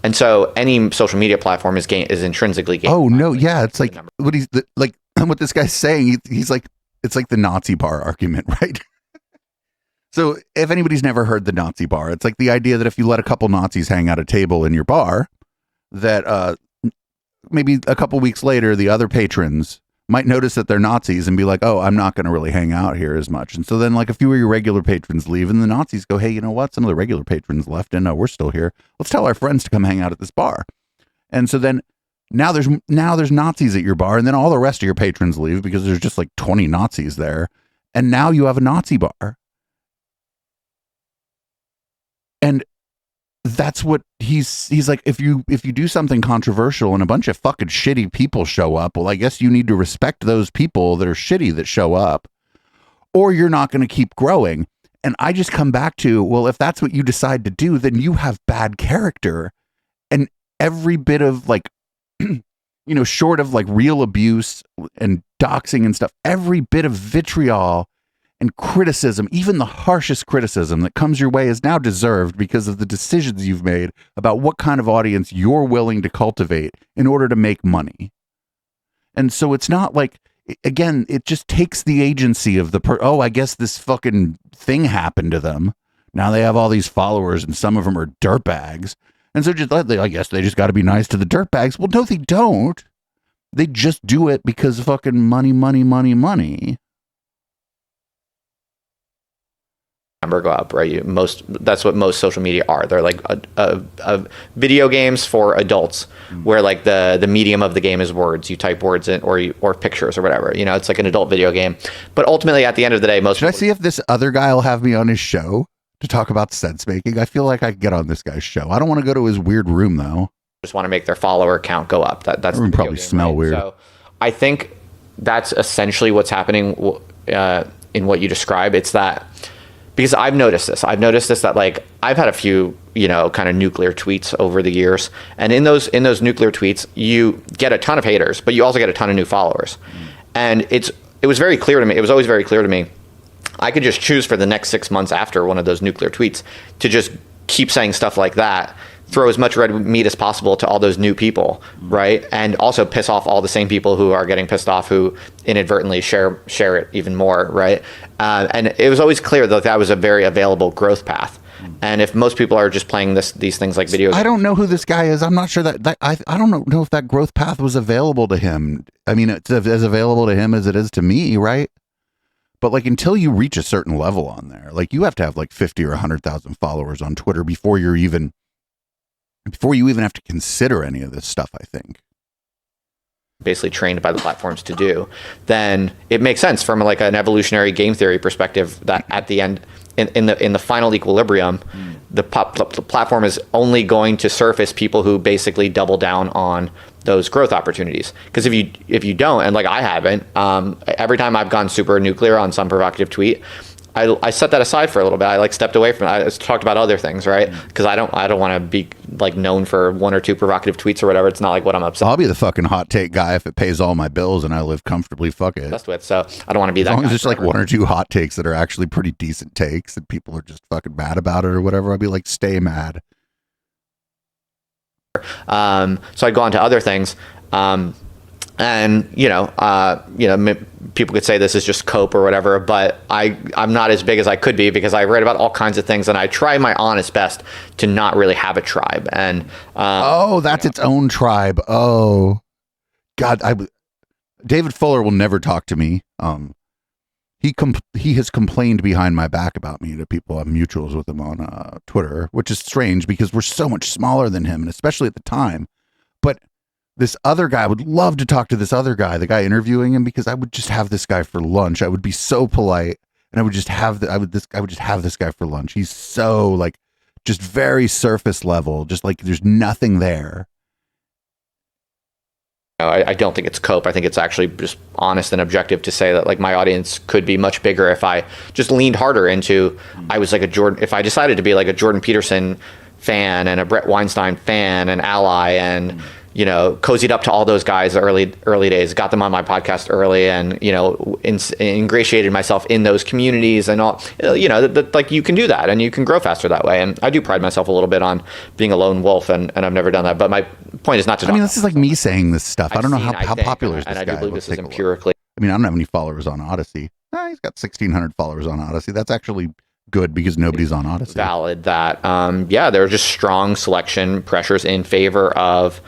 And so any social media platform is intrinsically gained. Oh no, yeah, it's like what this guy's saying. He's like, it's like the Nazi bar argument, right? So if anybody's never heard the Nazi bar, it's like the idea that if you let a couple Nazis hang out a table in your bar, that maybe a couple weeks later the other patrons might notice that they're Nazis and be like, oh, I'm not going to really hang out here as much. And so then like a few of your regular patrons leave, and the Nazis go, hey, you know what? Some of the regular patrons left, and we're still here. Let's tell our friends to come hang out at this bar. And so then now there's Nazis at your bar, and then all the rest of your patrons leave because there's just like 20 Nazis there. And now you have a Nazi bar. And that's what he's like, if you do something controversial and a bunch of fucking shitty people show up, well, I guess you need to respect those people that are shitty that show up, or you're not going to keep growing. And I just come back to, well, if that's what you decide to do, then you have bad character. And every bit of like, short of like real abuse and doxing and stuff, every bit of vitriol and criticism, even the harshest criticism that comes your way, is now deserved because of the decisions you've made about what kind of audience you're willing to cultivate in order to make money. And so it's not like, again, it just takes the agency of I guess this fucking thing happened to them. Now they have all these followers and some of them are dirtbags. And so I guess they just got to be nice to the dirtbags. Well, no, they don't. They just do it because fucking money. Number go up, right? That's what most social media are. They're like a video games for adults, where like the medium of the game is words. You type words in, or pictures or whatever. You know, it's like an adult video game. But ultimately, at the end of the day, Should I see if this other guy will have me on his show to talk about sense making? I feel like I could get on this guy's show. I don't want to go to his weird room though. just want to make their follower count go up. That's would probably smell weird. So I think that's essentially what's happening in what you describe. It's that. Because I've noticed this that like I've had a few, kind of nuclear tweets over the years, and in those nuclear tweets, you get a ton of haters, but you also get a ton of new followers. And it was very clear to me. It was always very clear to me. I could just choose for the next 6 months after one of those nuclear tweets to just keep saying stuff like that, throw as much red meat as possible to all those new people, right? And also piss off all the same people who are getting pissed off, who inadvertently share it even more, right? And it was always clear that was a very available growth path. And if most people are just playing these things like video games. I don't know who this guy is. I'm not sure that I don't know if that growth path was available to him. I mean, it's as available to him as it is to me, right? But like until you reach a certain level on there, like you have to have like 50 or 100,000 followers on Twitter before you even have to consider any of this stuff, I think. Basically trained by the platforms to do, then it makes sense from like an evolutionary game theory perspective that at the end, in the final equilibrium, the platform is only going to surface people who basically double down on those growth opportunities. Because if you don't, and like I haven't, every time I've gone super nuclear on some provocative tweet, I set that aside for a little bit. I like stepped away from it. I talked about other things, right? Because I don't want to be like known for one or two provocative tweets or whatever. It's not like what I'm upset. I'll be the fucking hot take guy if it pays all my bills and I live comfortably. Fuck it. With. So I don't want to be that. As long guy as it's like one or two hot takes that are actually pretty decent takes and people are just fucking mad about it or whatever, I'll be like, stay mad. So I'd go on to other things. And people could say this is just cope or whatever, but I'm not as big as I could be because I write about all kinds of things and I try my honest best to not really have a tribe. And that's its own tribe. Oh God, David Fuller will never talk to me. He has complained behind my back about me to people. I'm mutuals with him on Twitter, which is strange because we're so much smaller than him, and especially at the time. But this other guy, I would love to talk to this other guy, the guy interviewing him, because I would just have this guy for lunch. I would be so polite, and I would just have this guy for lunch. He's so like just very surface level, just like there's nothing there. I don't think it's cope. I think it's actually just honest and objective to say that like my audience could be much bigger if I just leaned harder into. I was like if I decided to be like a Jordan Peterson fan and a Brett Weinstein fan and ally and cozied up to all those guys early days, got them on my podcast early, and ingratiated myself in those communities and all. Like you can do that and you can grow faster that way. And I do pride myself a little bit on being a lone wolf, and I've never done that. But my point is not to. I mean, this is like me saying this stuff. I don't know how popular is this guy. And I do believe this is empirically. I mean, I don't have any followers on Odyssey. He's got 1,600 followers on Odyssey. That's actually good because nobody's on Odyssey. Valid that there are just strong selection pressures in favor of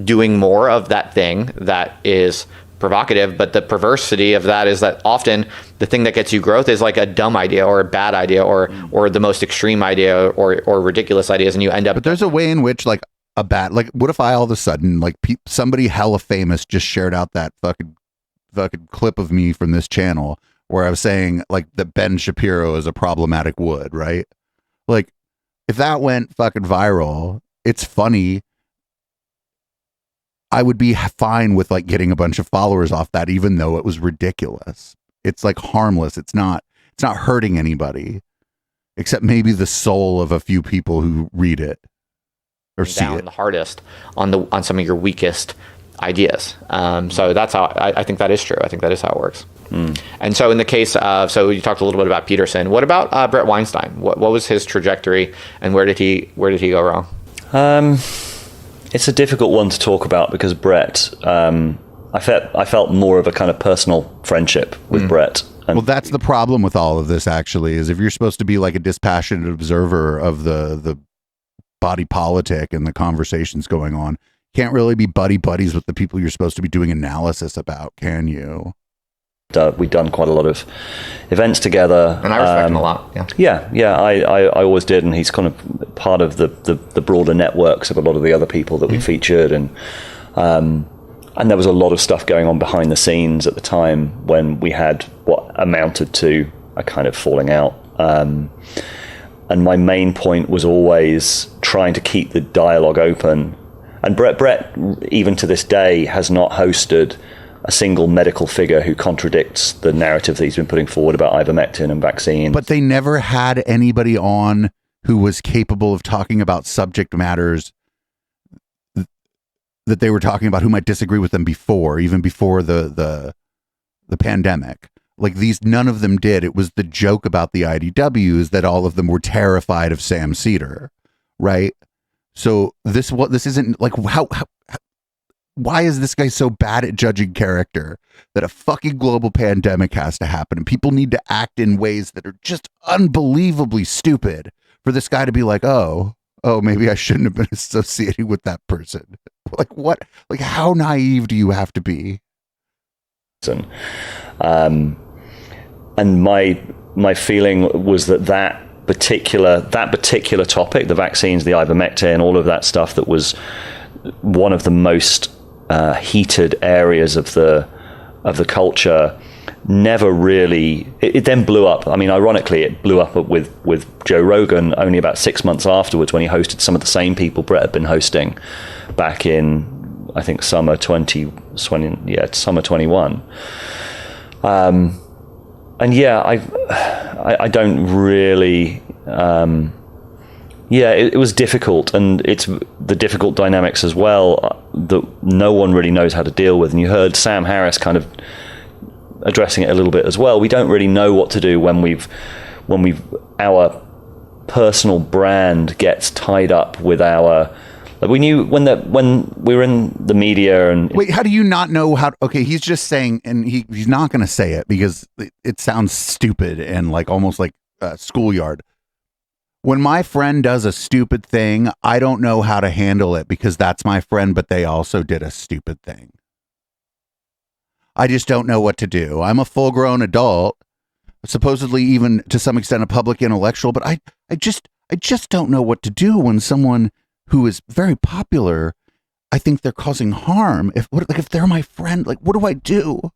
doing more of that thing that is provocative, but the perversity of that is that often the thing that gets you growth is like a dumb idea or a bad idea or the most extreme idea or ridiculous ideas, and you end up. But there's a way in which like a bad, like what if I all of a sudden like somebody hella famous just shared out that fucking clip of me from this channel where I was saying like that Ben Shapiro is a problematic wood, right? Like if that went fucking viral, it's funny. I would be fine with like getting a bunch of followers off that, even though it was ridiculous. It's like harmless. It's not hurting anybody except maybe the soul of a few people who read it or see it. The hardest on some of your weakest ideas. So that's how I think that is true. I think that is how it works. And so in the case of, so you talked a little bit about Peterson. What about Brett Weinstein? What was his trajectory, and where did he go wrong? It's a difficult one to talk about because Brett, I felt more of a kind of personal friendship with Brett. Well, that's the problem with all of this, actually, is if you're supposed to be like a dispassionate observer of the body politic and the conversations going on, can't really be buddies with the people you're supposed to be doing analysis about, can you? We've done quite a lot of events together, and I respect him a lot. Yeah. I always did, and he's kind of part of the broader networks of a lot of the other people that we featured, and there was a lot of stuff going on behind the scenes at the time when we had what amounted to a kind of falling out. And my main point was always trying to keep the dialogue open. And Brett, even to this day, has not hosted a single medical figure who contradicts the narrative that he's been putting forward about ivermectin and vaccines. But they never had anybody on who was capable of talking about subject matters that they were talking about who might disagree with them before, even before the pandemic. Like none of them did. It was the joke about the IDWs that all of them were terrified of Sam Cedar, right? So this isn't like why is this guy so bad at judging character that a fucking global pandemic has to happen and people need to act in ways that are just unbelievably stupid for this guy to be like, oh, maybe I shouldn't have been associating with that person. Like what? Like how naive do you have to be? And my feeling was that particular topic, the vaccines, the ivermectin, all of that stuff, that was one of the most heated areas of the culture, never really. It then blew up. I mean, ironically, it blew up with Joe Rogan only about 6 months afterwards, when he hosted some of the same people Brett had been hosting back in, I think, summer 21. And yeah, I don't really. It was difficult, and it's the difficult dynamics as well that no one really knows how to deal with. And you heard Sam Harris kind of addressing it a little bit as well. We don't really know what to do when our personal brand gets tied up with our. Like we knew when we were in the media and. Wait, how do you not know how? Okay, he's just saying, and he's not going to say it because it sounds stupid and like almost like schoolyard. When my friend does a stupid thing, I don't know how to handle it because that's my friend, but they also did a stupid thing. I just don't know what to do. I'm a full-grown adult, supposedly even to some extent a public intellectual, but I just don't know what to do when someone who is very popular, I think they're causing harm. If they're my friend, like what do I do?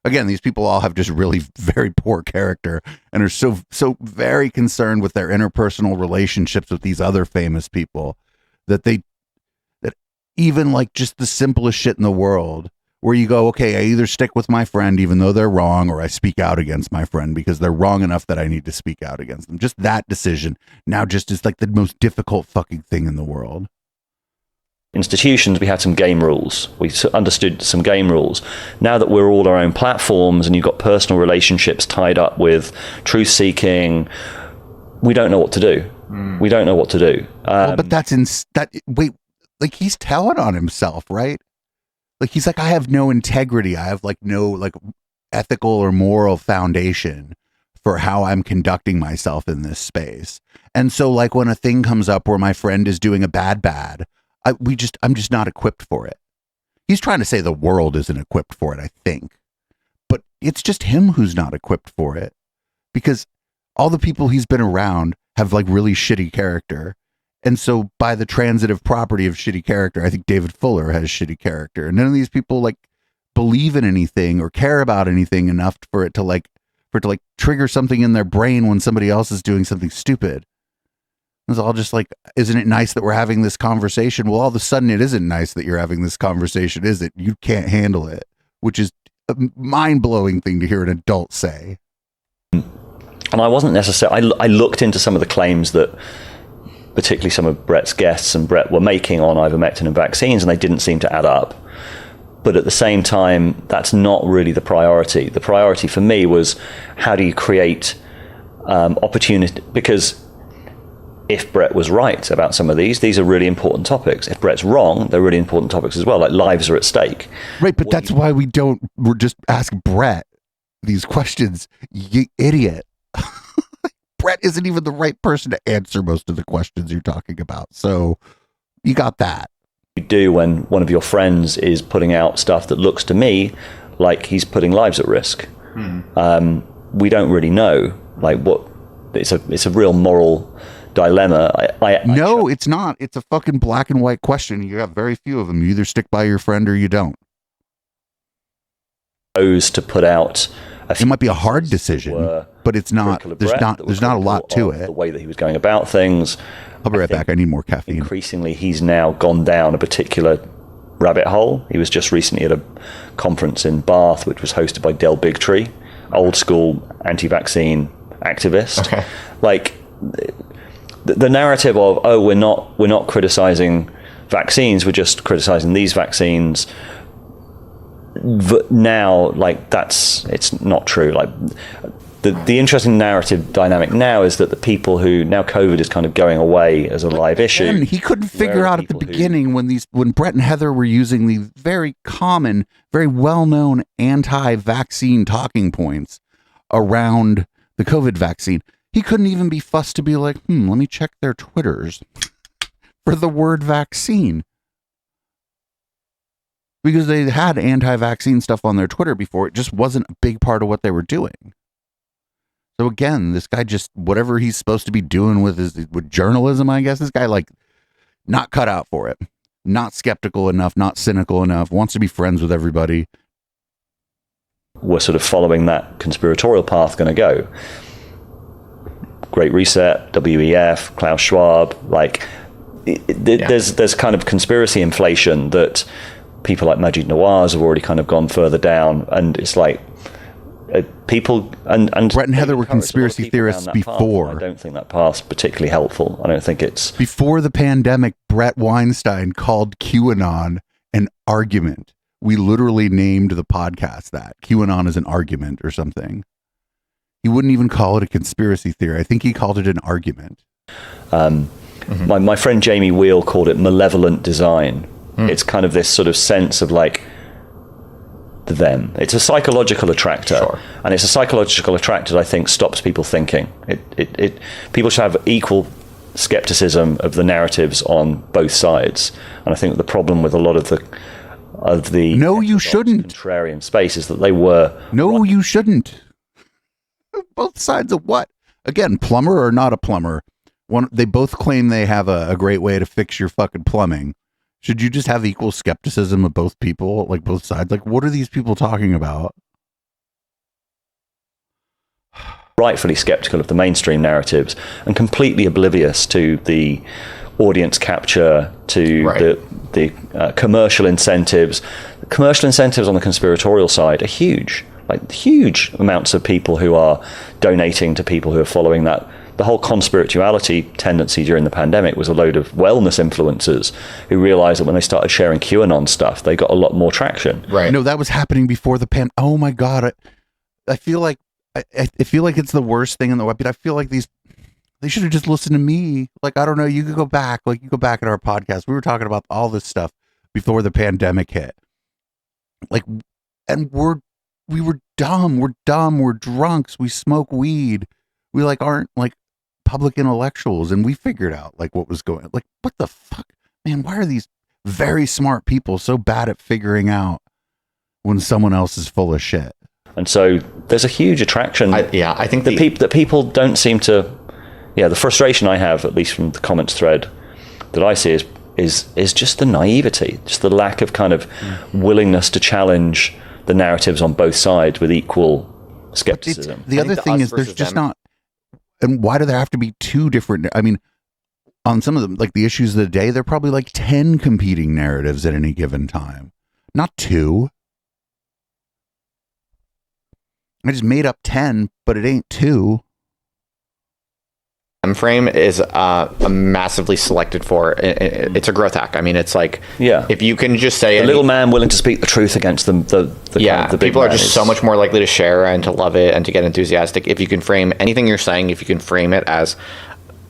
Again, these people all have just really very poor character and are so very concerned with their interpersonal relationships with these other famous people that even like just the simplest shit in the world where you go, okay, I either stick with my friend even though they're wrong, or I speak out against my friend because they're wrong enough that I need to speak out against them. Just that decision now just is like the most difficult fucking thing in the world. Institutions, we had some game rules. We understood some game rules. Now that we're all our own platforms and you've got personal relationships tied up with truth seeking, we don't know what to do. We don't know what to do. But wait, like he's telling on himself, right? Like he's like, I have no integrity. I have like no like ethical or moral foundation for how I'm conducting myself in this space. And so like when a thing comes up where my friend is doing a bad, I'm just not equipped for it. He's trying to say the world isn't equipped for it, I think. But it's just him who's not equipped for it. Because all the people he's been around have like really shitty character. And so by the transitive property of shitty character, I think David Fuller has shitty character. And none of these people like believe in anything or care about anything enough for it to trigger something in their brain when somebody else is doing something stupid. It's all just like, isn't it nice that we're having this conversation? Well, all of a sudden it isn't nice that you're having this conversation, is it? You can't handle it, which is a mind-blowing thing to hear an adult say. And I wasn't necessarily, I looked into some of the claims that particularly some of Brett's guests and Brett were making on ivermectin and vaccines, and they didn't seem to add up. But at the same time, that's not really the priority. The priority for me was, how do you create opportunity? Because if Brett was right about some of these are really important topics. If Brett's wrong, they're really important topics as well. Like lives are at stake. Right, but that's why we're just ask Brett these questions, you idiot. Brett isn't even the right person to answer most of the questions you're talking about. So you got that. you do when one of your friends is putting out stuff that looks to me like he's putting lives at risk. We don't really know, like, what it's a real moral dilemma. No, it's not. It's a fucking black and white question. You have very few of them. You either stick by your friend or you don't. To put out it might be a hard decision, but it's not. There's not a lot to it. The way that he was going about things. I'll be right back. I need more caffeine. Increasingly, he's now gone down a particular rabbit hole. He was just recently at a conference in Bath, which was hosted by Del Bigtree, old school anti-vaccine activist. Okay. Like the narrative of, oh, we're not criticizing vaccines, we're just criticizing these vaccines. Now, like, it's not true. Like, the interesting narrative dynamic now is that the people who now COVID is kind of going away as a live issue. And he couldn't figure out at the beginning when Brett and Heather were using the very common, very well-known anti-vaccine talking points around the COVID vaccine. He couldn't even be fussed to be like, let me check their Twitters for the word vaccine. Because they had anti-vaccine stuff on their Twitter before. It just wasn't a big part of what they were doing. So again, this guy just, whatever he's supposed to be doing with journalism, I guess, this guy, like, not cut out for it. Not skeptical enough, not cynical enough, wants to be friends with everybody. We're sort of following that conspiratorial path going to go. Great Reset, WEF, Klaus Schwab, like, there's kind of conspiracy inflation that people like Majid Nawaz have already kind of gone further down, and it's like people and Brett and Heather were conspiracy theorists before. I don't think that path's particularly helpful. I don't think it's before the pandemic. Brett Weinstein called QAnon an argument. We literally named the podcast that QAnon is an argument or something. He wouldn't even call it a conspiracy theory. I think he called it an argument. My friend Jamie Wheel called it malevolent design. It's kind of this sort of sense of like them. It's a psychological attractor, Sure. And it's a psychological attractor that I think stops people thinking. People should have equal skepticism of the narratives on both sides, and I think the problem with a lot of the no, you shouldn't contrarian space is that they were no, you shouldn't. Both sides of what? Again, plumber or not a plumber? They both claim they have a great way to fix your fucking plumbing. Should you just have equal skepticism of both people, like both sides? Like, what are these people talking about? Rightfully skeptical of the mainstream narratives and completely oblivious to the audience capture, to the commercial incentives. Commercial incentives on the conspiratorial side are huge. Like, huge amounts of people who are donating to people who are following that. The whole conspirituality tendency during the pandemic was a load of wellness influencers who realized that when they started sharing QAnon stuff, they got a lot more traction. Right. No, that was happening before the Oh my God. I feel like I feel like it's the worst thing in the web. But I feel like they should have just listened to me. Like, I don't know. You could go back. Like, you go back at our podcast. We were talking about all this stuff before the pandemic hit. Like, and we were dumb. We're dumb. We're drunks. We smoke weed. We like aren't like public intellectuals, and we figured out like what was going. Like, what the fuck, man? Why are these very smart people so bad at figuring out when someone else is full of shit? And so there's a huge attraction. I think that people don't seem to. Yeah, the frustration I have, at least from the comments thread that I see, is just the naivety, just the lack of kind of willingness to challenge the narratives on both sides with equal skepticism. The other thing is there's just not. And why do there have to be two different? I mean, on some of them, like the issues of the day, there are probably like 10 competing narratives at any given time, not two. I just made up 10, but it ain't two. Frame is massively selected for. It's a growth hack. I mean, it's like, if you can just say a little man willing to speak the truth against the kind of the big people are man just so much more likely to share and to love it and to get enthusiastic if you can frame anything you're saying. If you can frame it as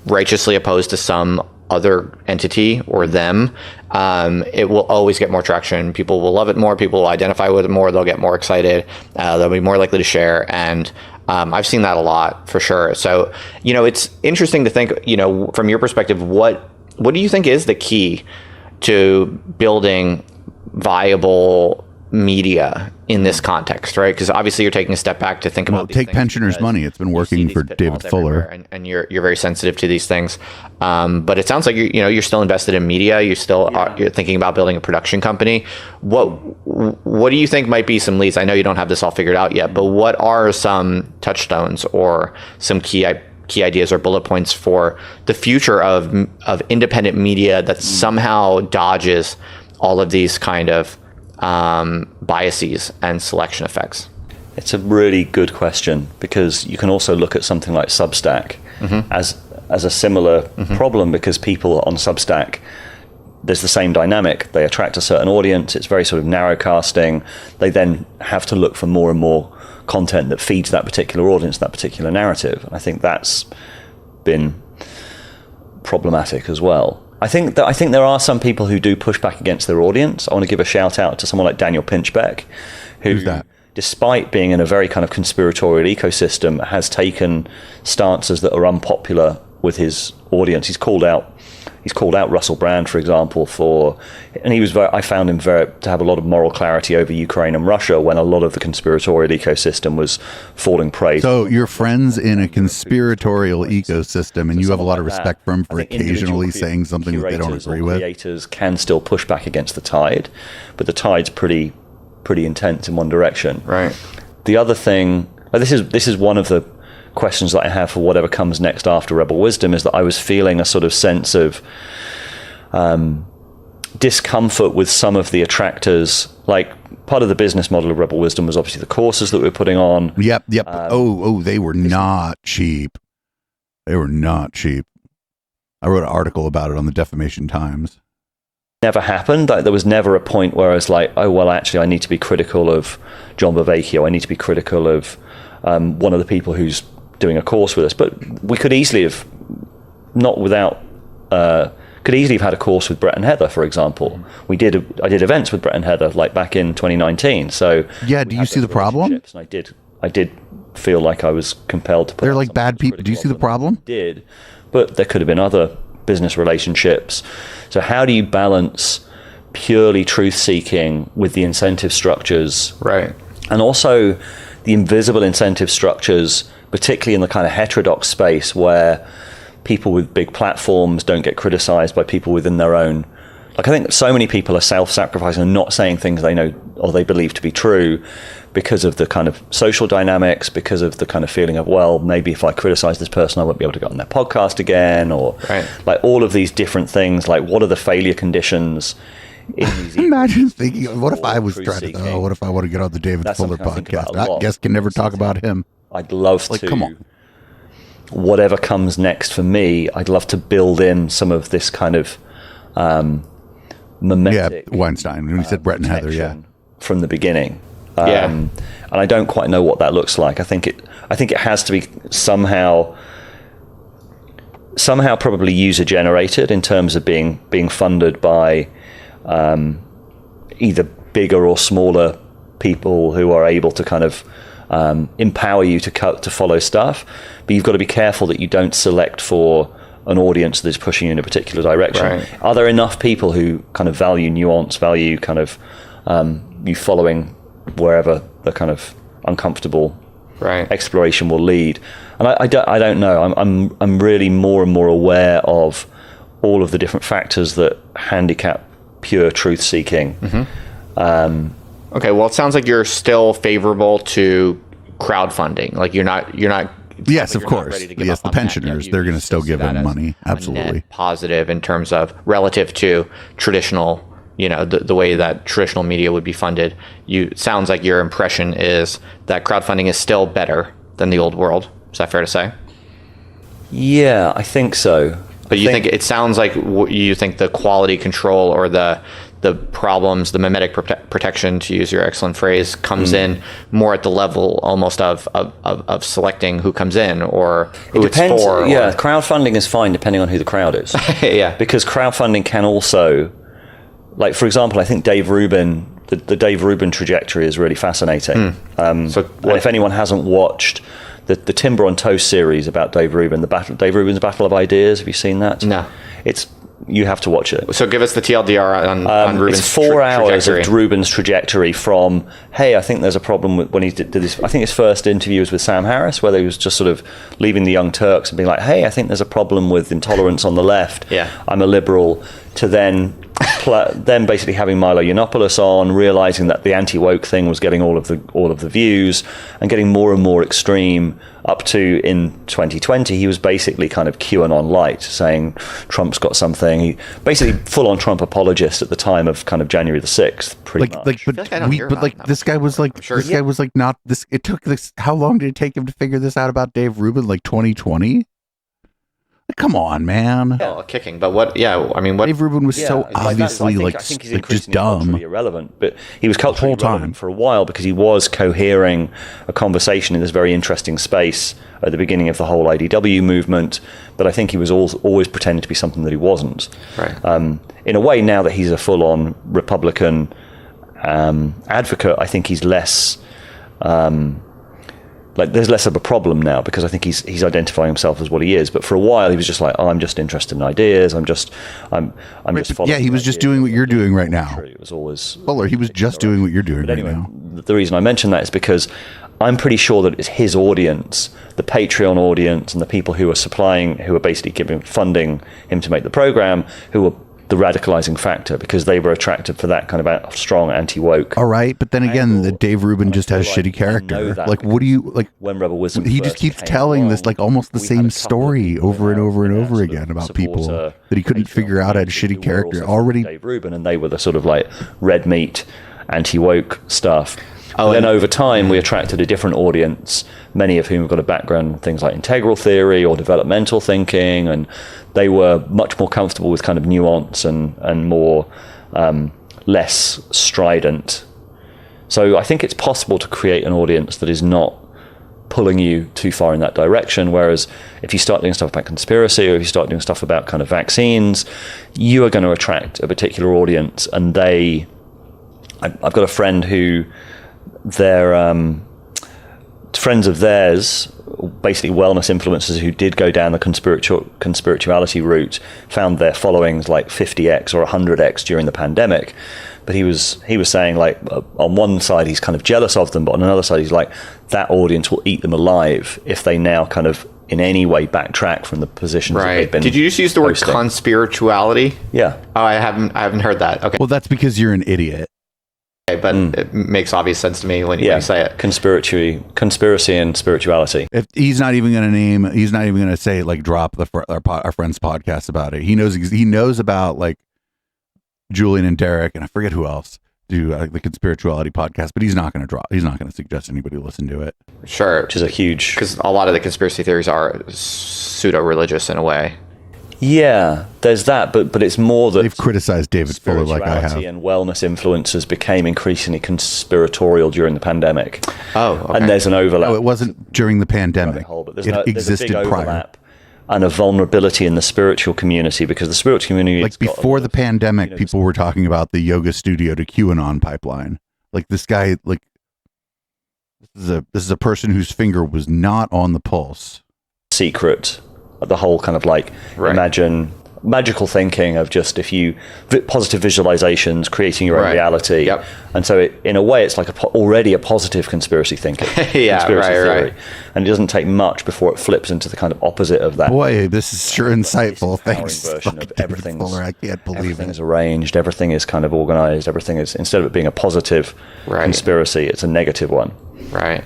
righteously opposed to some other entity or them, it will always get more traction. People will love it more. People will identify with it more. They'll get more excited. They'll be more likely to share. And I've seen that a lot for sure. So, it's interesting to think, from your perspective, what do you think is the key to building viable media in this context, right? Because obviously you're taking a step back to think about these take things pensioners' money. It's been working for David Fuller, and you're very sensitive to these things. But it sounds like you're still invested in media. You still you're thinking about building a production company. What do you think might be some leads? I know you don't have this all figured out yet, but what are some touchstones or some key ideas or bullet points for the future of independent media that somehow dodges all of these kind of biases and selection effects? It's a really good question, because you can also look at something like Substack as a similar problem, because people on Substack, there's the same dynamic. They attract a certain audience. It's very sort of narrow casting. They then have to look for more and more content that feeds that particular audience, that particular narrative. I think that's been problematic as well. I think there are some people who do push back against their audience. I want to give a shout out to someone like Daniel Pinchbeck, who, despite being in a very kind of conspiratorial ecosystem, has taken stances that are unpopular with his audience. He's called out Russell Brand, for example, and he was I found him to have a lot of moral clarity over Ukraine and Russia when a lot of the conspiratorial ecosystem was falling prey. So you're friends in a conspiratorial ecosystem, and you have a lot of respect for him for occasionally saying something that they don't agree with. Creators can still push back against the tide, but the tide's pretty intense in one direction. Right. The other thing, this is one of the questions that I have for whatever comes next after Rebel Wisdom, is that I was feeling a sort of sense of discomfort with some of the attractors. Like, part of the business model of Rebel Wisdom was obviously the courses that we were putting on. Yep. They were not cheap. They were not cheap. I wrote an article about it on the Defamation Times. Never happened. There was never a point where I was like, oh, well, actually, I need to be critical of John Bavecchio. I need to be critical of one of the people who's doing a course with us. But we could easily have, could easily have had a course with Brett and Heather, for example. I did events with Brett and Heather, like back in 2019. So yeah, do you see the problem? And I did feel like I was compelled to put. They're like bad people. Do you see the problem? But there could have been other business relationships. So how do you balance purely truth-seeking with the incentive structures, right, and also the invisible incentive structures, particularly in the kind of heterodox space where people with big platforms don't get criticized by people within their own. Like, I think so many people are self-sacrificing and not saying things they know or they believe to be true because of the kind of social dynamics, because of the kind of feeling of, well, maybe if I criticize this person, I won't be able to get on their podcast again, or like all of these different things. Like, what are the failure conditions in these Imagine thinking, what if I was trying to, what if I want to get on the David Fuller podcast? That guest can never talk about him. I'd love to. Come on. Whatever comes next for me, I'd love to build in some of this kind of mimetic. Yeah, Weinstein. When he said Brett and Heather, from the beginning. And I don't quite know what that looks like. I think it has to be somehow probably user generated in terms of being funded by either bigger or smaller people who are able to kind of empower you to follow stuff. But you've got to be careful that you don't select for an audience that's pushing you in a particular direction. Right. Are there enough people who kind of value nuance, value kind of you following wherever the kind of uncomfortable exploration will lead? And I don't know. I'm really more and more aware of all of the different factors that handicap pure truth seeking. Mm-hmm. Okay, well, it sounds like you're still favorable to crowdfunding. Like, you're not. Yes, of course. Yes, the pensioners, they're going to still give them money. Absolutely. Positive in terms of relative to traditional, the way that traditional media would be funded. Sounds like your impression is that crowdfunding is still better than the old world. Is that fair to say? Yeah, I think so. But you think it sounds like you think the quality control or the problems, the mimetic protection, to use your excellent phrase, comes in more at the level almost of selecting who comes in or who it depends, it's for. Yeah, crowdfunding is fine depending on who the crowd is. Yeah. Because crowdfunding can also, like, for example, I think Dave Rubin, the Dave Rubin trajectory is really fascinating. And if anyone hasn't watched the Timber on Toast series about Dave Rubin, Dave Rubin's Battle of Ideas, have you seen that? No. It's You have to watch it. So give us the TLDR on Ruben's it's 4 hours trajectory. of Ruben's trajectory from, hey, I think there's a problem with when he did this. I think his first interview was with Sam Harris, where he was just sort of leaving the Young Turks and being like, hey, I think there's a problem with intolerance on the left. Yeah. I'm a liberal. To then basically having Milo Yiannopoulos on, realizing that the anti-woke thing was getting all of the views and getting more and more extreme, up to in 2020 he was basically kind of QAnon light, saying Trump's got something. He basically full on Trump apologist at the time of kind of January the 6th, pretty much. This guy was like, guy was like, not this. It took this. How long did it take him to figure this out about Dave Rubin? Like 2020. Come on, man. Oh, kicking. But what? Yeah, I mean, what? Dave Rubin was so obviously I think he's just dumb. Culturally irrelevant, but he was culturally whole time relevant for a while because he was cohering a conversation in this very interesting space at the beginning of the whole IDW movement. But I think he was always pretending to be something that he wasn't. Right. In a way, now that he's a full-on Republican advocate, I think he's less. There's less of a problem now because I think he's identifying himself as what he is. But for a while, he was just like, oh, I'm just interested in ideas. I'm just following. Yeah, he was just doing what you're doing right now. It was always Fuller. He was just doing what you're doing right now. The reason I mention that is because I'm pretty sure that it's his audience, the Patreon audience, and the people who are basically funding him to make the program, who are the radicalizing factor, because they were attracted for that kind of strong anti-woke. All right, but then again, Dave Rubin just has shitty character. Like, what do you like? When Rebel Wisdom, he just keeps telling this like almost the same story over and over and over again about people that he couldn't figure out had shitty character already. Dave Rubin, and they were the sort of like red meat, anti-woke stuff. Oh, and then over time, we attracted a different audience, many of whom have got a background in things like integral theory or developmental thinking, and they were much more comfortable with kind of nuance and more less strident. So I think it's possible to create an audience that is not pulling you too far in that direction, whereas if you start doing stuff about conspiracy or if you start doing stuff about kind of vaccines, you are going to attract a particular audience, and I've got a friend who they're friends of theirs, basically wellness influencers who did go down the conspirituality route, found their followings like 50x or 100x during the pandemic. But he was saying, like, on one side he's kind of jealous of them, but on another side he's like, that audience will eat them alive if they now kind of in any way backtrack from the positions that they've been. Did you just use the word posting. Conspirituality? Yeah. Oh, I haven't heard that. Okay. Well, that's because you're an idiot. Okay, but it makes obvious sense to me when you say it. Conspiracy and spirituality. If he's not even going to say, like, drop our friend's podcast about it. He knows about, like, Julian and Derek, and I forget who else do the Conspirituality podcast, but he's not going to suggest anybody listen to it. Sure. Which is a huge, because a lot of the conspiracy theories are pseudo-religious in a way. Yeah, there's that, but it's more that they've criticized David Fuller like I have. And wellness influencers became increasingly conspiratorial during the pandemic. Oh, okay. And there's an overlap. No, it wasn't during the pandemic. But it existed there's a big prior. overlap and a vulnerability in the spiritual community, because the spiritual community, like before the pandemic, people were talking about the yoga studio to QAnon pipeline. Like this guy, like this is a person whose finger was not on the pulse. Secret. The whole kind of like imagine magical thinking of just if you positive visualizations, creating your own reality. Yep. And so in a way it's like already a positive conspiracy thinking. Conspiracy theory. And it doesn't take much before it flips into the kind of opposite of that. Boy, this is sure insightful. Thanks. Version of I can't believe everything it. is arranged, everything is kind of organized, everything is, instead of it being a positive conspiracy, it's a negative one. Right.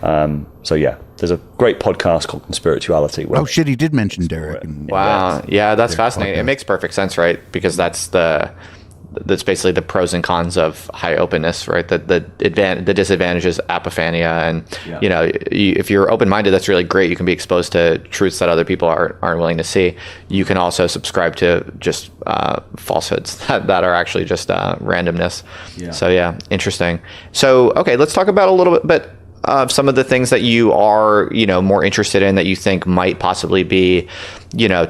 So yeah, there's a great podcast called Conspirituality. Oh shit, he did mention Derek. Wow. Yeah, that's fascinating. Podcast. It makes perfect sense, right? Because that's basically the pros and cons of high openness, right? The disadvantage is apophania, and if you're open-minded, that's really great. You can be exposed to truths that other people aren't willing to see. You can also subscribe to just falsehoods that are actually just randomness. Yeah. So yeah, interesting. So okay, let's talk about a little bit of some of the things that you are, more interested in, that you think might possibly be,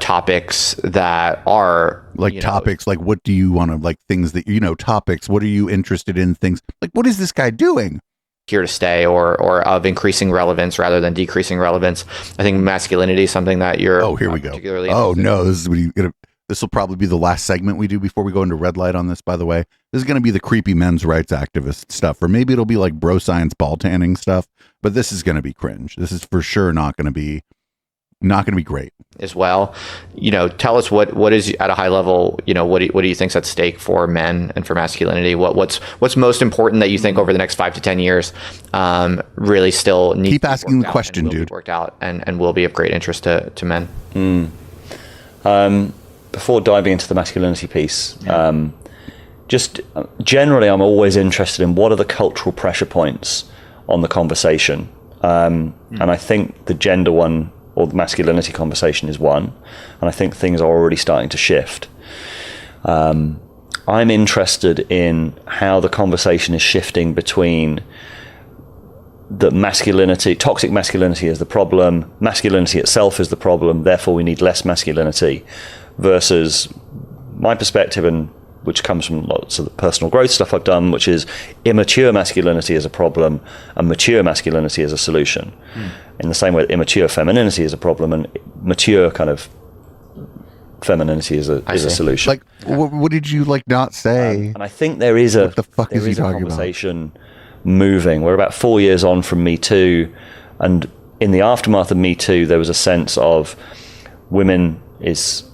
topics that are topics like, what do you want to, like, things that, topics, what are you interested in, things like, what is this guy doing here to stay, or of increasing relevance rather than decreasing relevance? I think masculinity is something that you're here we go. No, this is what this will probably be the last segment we do before we go into red light on this, by the way. This is going to be the creepy men's rights activist stuff, or maybe it'll be like bro science ball tanning stuff, but this is going to be cringe. This is for sure not going to be great as well. Tell us what is at a high level, what do you think's at stake for men and for masculinity? What's most important that you think over the next 5 to 10 years really still needs keep asking the question, dude. Worked out and will be of great interest to men. Before diving into the masculinity piece, just generally, I'm always interested in what are the cultural pressure points on the conversation, and I think the gender one or the masculinity conversation is one, and I think things are already starting to shift. I'm interested in how the conversation is shifting between the masculinity, toxic masculinity is the problem, masculinity itself is the problem, therefore we need less masculinity, versus my perspective, and which comes from lots of the personal growth stuff I've done, which is immature masculinity is a problem and mature masculinity is a solution. In the same way that immature femininity is a problem and mature kind of femininity is a solution. Like, what did you not say? And I think there is what the fuck is he talking conversation moving. We're about 4 years on from Me Too, and in the aftermath of Me Too, there was a sense of women it's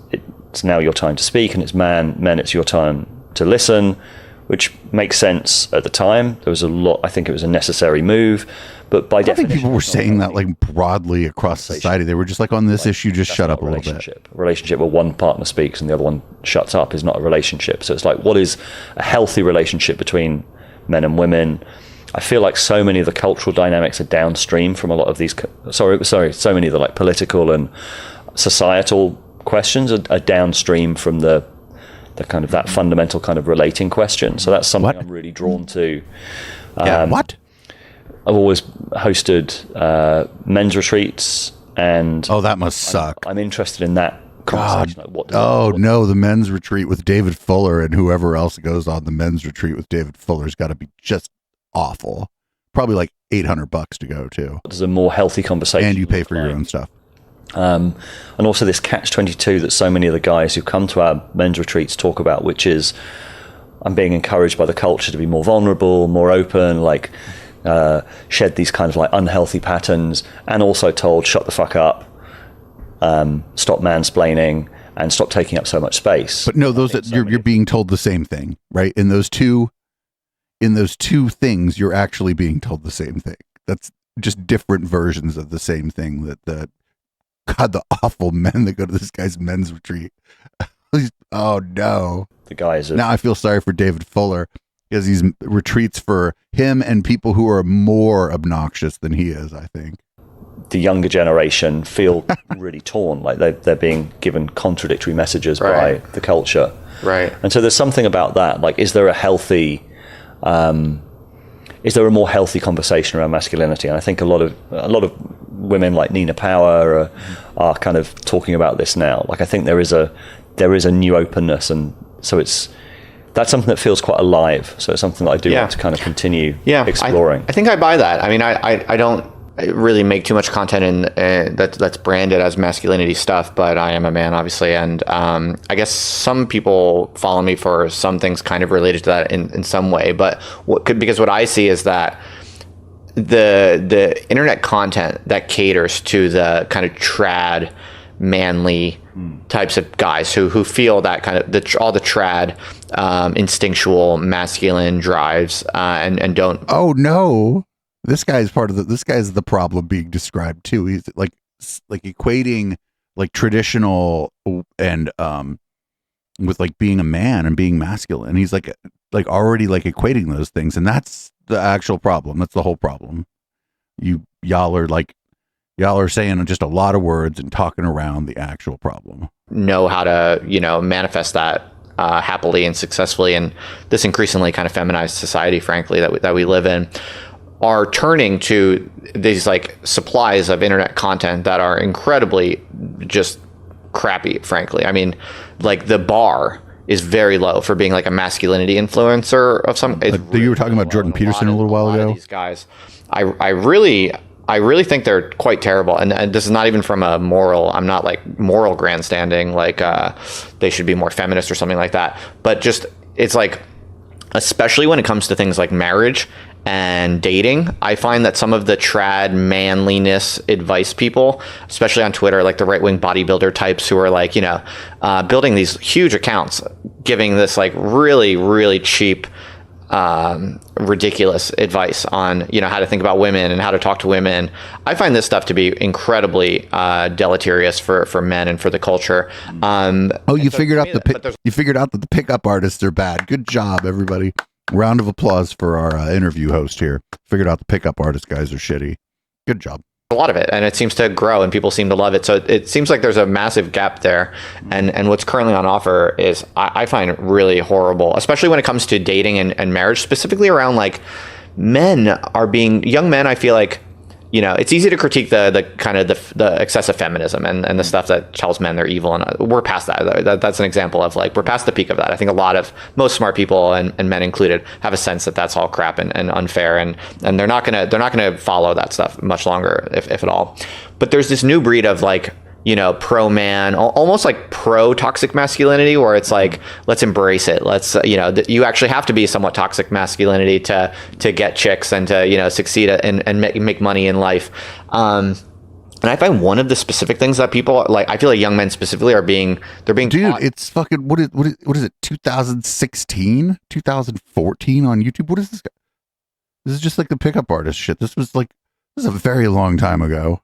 now your time to speak, and it's men it's your time to listen, which makes sense at the time. There was a lot. I think it was a necessary move, but by definition, I think people were saying that broadly across society. They were just on this issue, just shut up a little bit. A relationship where one partner speaks and the other one shuts up is not a relationship. So it's what is a healthy relationship between men and women? I feel like so many of the cultural dynamics are downstream from a lot of these. So many of the political and societal questions are downstream from the kind of that fundamental kind of relating question. So that's something I'm really drawn to. What? I've always hosted men's retreats, and that must suck. I'm interested in that conversation. No, the men's retreat with David Fuller and whoever else goes on the men's retreat with David Fuller's got to be just awful. Probably $800 to go too. There's a more healthy conversation, and you pay for your own stuff. And also this catch-22 that so many of the guys who come to our men's retreats talk about, which is I'm being encouraged by the culture to be more vulnerable, more open, shed these kind of unhealthy patterns, and also told shut the fuck up, stop mansplaining, and stop taking up so much space. But no, you're being told the same thing, right? In those two things, you're actually being told the same thing. That's just different versions of the same thing that the awful men that go to this guy's men's retreat. Oh no. The guys now I feel sorry for David Fuller because these retreats for him and people who are more obnoxious than he is, I think. The younger generation feel really torn, they're being given contradictory messages by the culture. Right. And so there's something about that. Is there a more healthy conversation around masculinity? And I think a lot of women like Nina Power are kind of talking about this now. I think there is a new openness, and so that's something that feels quite alive. So it's something that I do want to kind of continue exploring. I think I buy that. I mean, I don't really make too much content in that's branded as masculinity stuff, but I am a man, obviously, and I guess some people follow me for some things kind of related to that in some way. But because what I see is that the internet content that caters to the kind of trad, manly types of guys who feel that kind of all the trad, instinctual, masculine drives, and don't. Oh no. This guy's the problem being described too. He's equating traditional and with being a man and being masculine. He's already equating those things, and that's the actual problem. That's the whole problem. Y'all are saying just a lot of words and talking around the actual problem. Know how to manifest that happily and successfully in this increasingly kind of feminized society, frankly, that we live in. Are turning to these supplies of internet content that are incredibly just crappy, frankly. I mean, the bar is very low for being a masculinity influencer of some. You were talking about Jordan Peterson a little while ago. These guys, I really I really think they're quite terrible. And this is not even from a moral, I'm not like moral grandstanding, like they should be more feminist or something like that. But just, it's like, especially when it comes to things like marriage and dating, I find that some of the trad manliness advice people, especially on Twitter, like the right-wing bodybuilder types who are like, you know, building these huge accounts, giving this like really, really cheap, ridiculous advice on, you know, how to think about women and how to talk to women. I find this stuff to be incredibly deleterious for men and for the culture. You figured out that the pickup artists are bad. Good job, everybody. Round of applause for our interview host here. Figured out the pickup artist guys are shitty. Good job. A lot of it, and it seems to grow and people seem to love it. So it seems like there's a massive gap there. And what's currently on offer is I find really horrible, especially when it comes to dating and marriage, specifically around like young men. I feel like, you know, it's easy to critique the kind of the excessive feminism and the stuff that tells men they're evil, and we're past that. That's an example of like, we're past the peak of that. I think most smart people and men included have a sense that that's all crap and unfair, and they're not gonna follow that stuff much longer, if at all. But there's this new breed of like, you know, pro man, almost like pro toxic masculinity, where it's like, let's embrace it. Let's, you know, you actually have to be somewhat toxic masculinity to get chicks and to, you know, succeed and make money in life. And I find one of the specific things that people like, I feel like young men specifically they're being dude taught. It's fucking what is it, 2016 2014 on YouTube? What is this guy? This is just like the pickup artist shit. This is a very long time ago.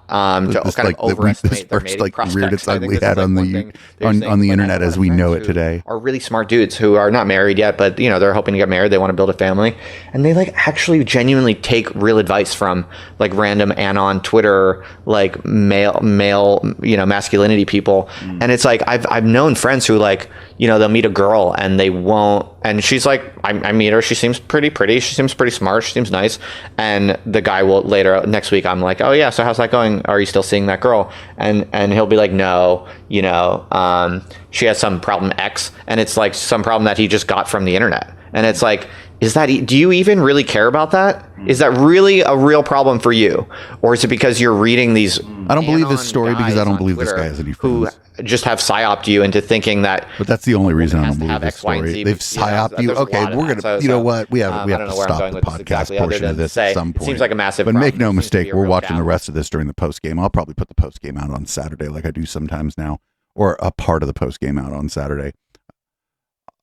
To this, kind like, of overestimate their first, mating like, prospects. reared its I think ugly this is, head like, on one the thing they're saying. on the Like, internet I have as a we lot of know it friends who today. are really smart dudes who are not married yet, but you know, they're hoping to get married. They want to build a family, and they like actually genuinely take real advice from like random anon Twitter, like male, you know, masculinity people. And it's like, I've known friends who like, you know, they'll meet a girl and they won't, and she's like, I meet her, she seems pretty, she seems pretty smart, she seems nice, and the guy will later next week, I'm like, oh yeah, so how's that going? Are you still seeing that girl? And he'll be like, no, you know, she has some problem X, and it's like some problem that he just got from the internet. And it's like, do you even really care about that? Is that really a real problem for you? Or is it because you're reading these I don't believe this story because I don't believe this guy has any friends. Who just have psyoped you into thinking that. But that's the only reason I don't believe this X, Y, and story. Z, They've psyoped you. Okay, we're going to, you know what? We have to stop the podcast portion of this at some point. It seems like a massive But problem. make no It seems to be mistake, a we're real watching the gap. rest of this during the post game. I'll probably put the post game out on Saturday like I do sometimes now, or a part of the post game out on Saturday.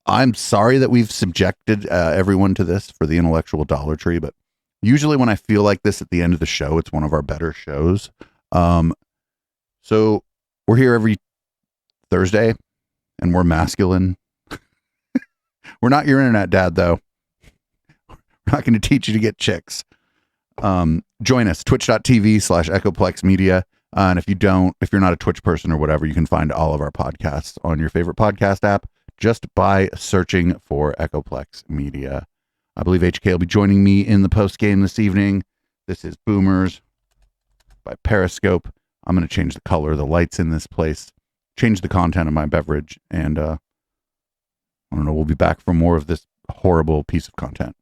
I'm sorry that we've subjected everyone to this for the intellectual Dollar Tree, but usually when I feel like this at the end of the show, it's one of our better shows. So we're here every Thursday, and we're masculine. We're not your internet dad, though. We're not going to teach you to get chicks. Join us, twitch.tv/Echoplex Media. And if you're not a Twitch person or whatever, you can find all of our podcasts on your favorite podcast app just by searching for Echoplex Media. I believe HK will be joining me in the post game this evening. This is Boomers by Periscope. I'm going to change the color of the lights in this place, change the content of my beverage, and I don't know, we'll be back for more of this horrible piece of content.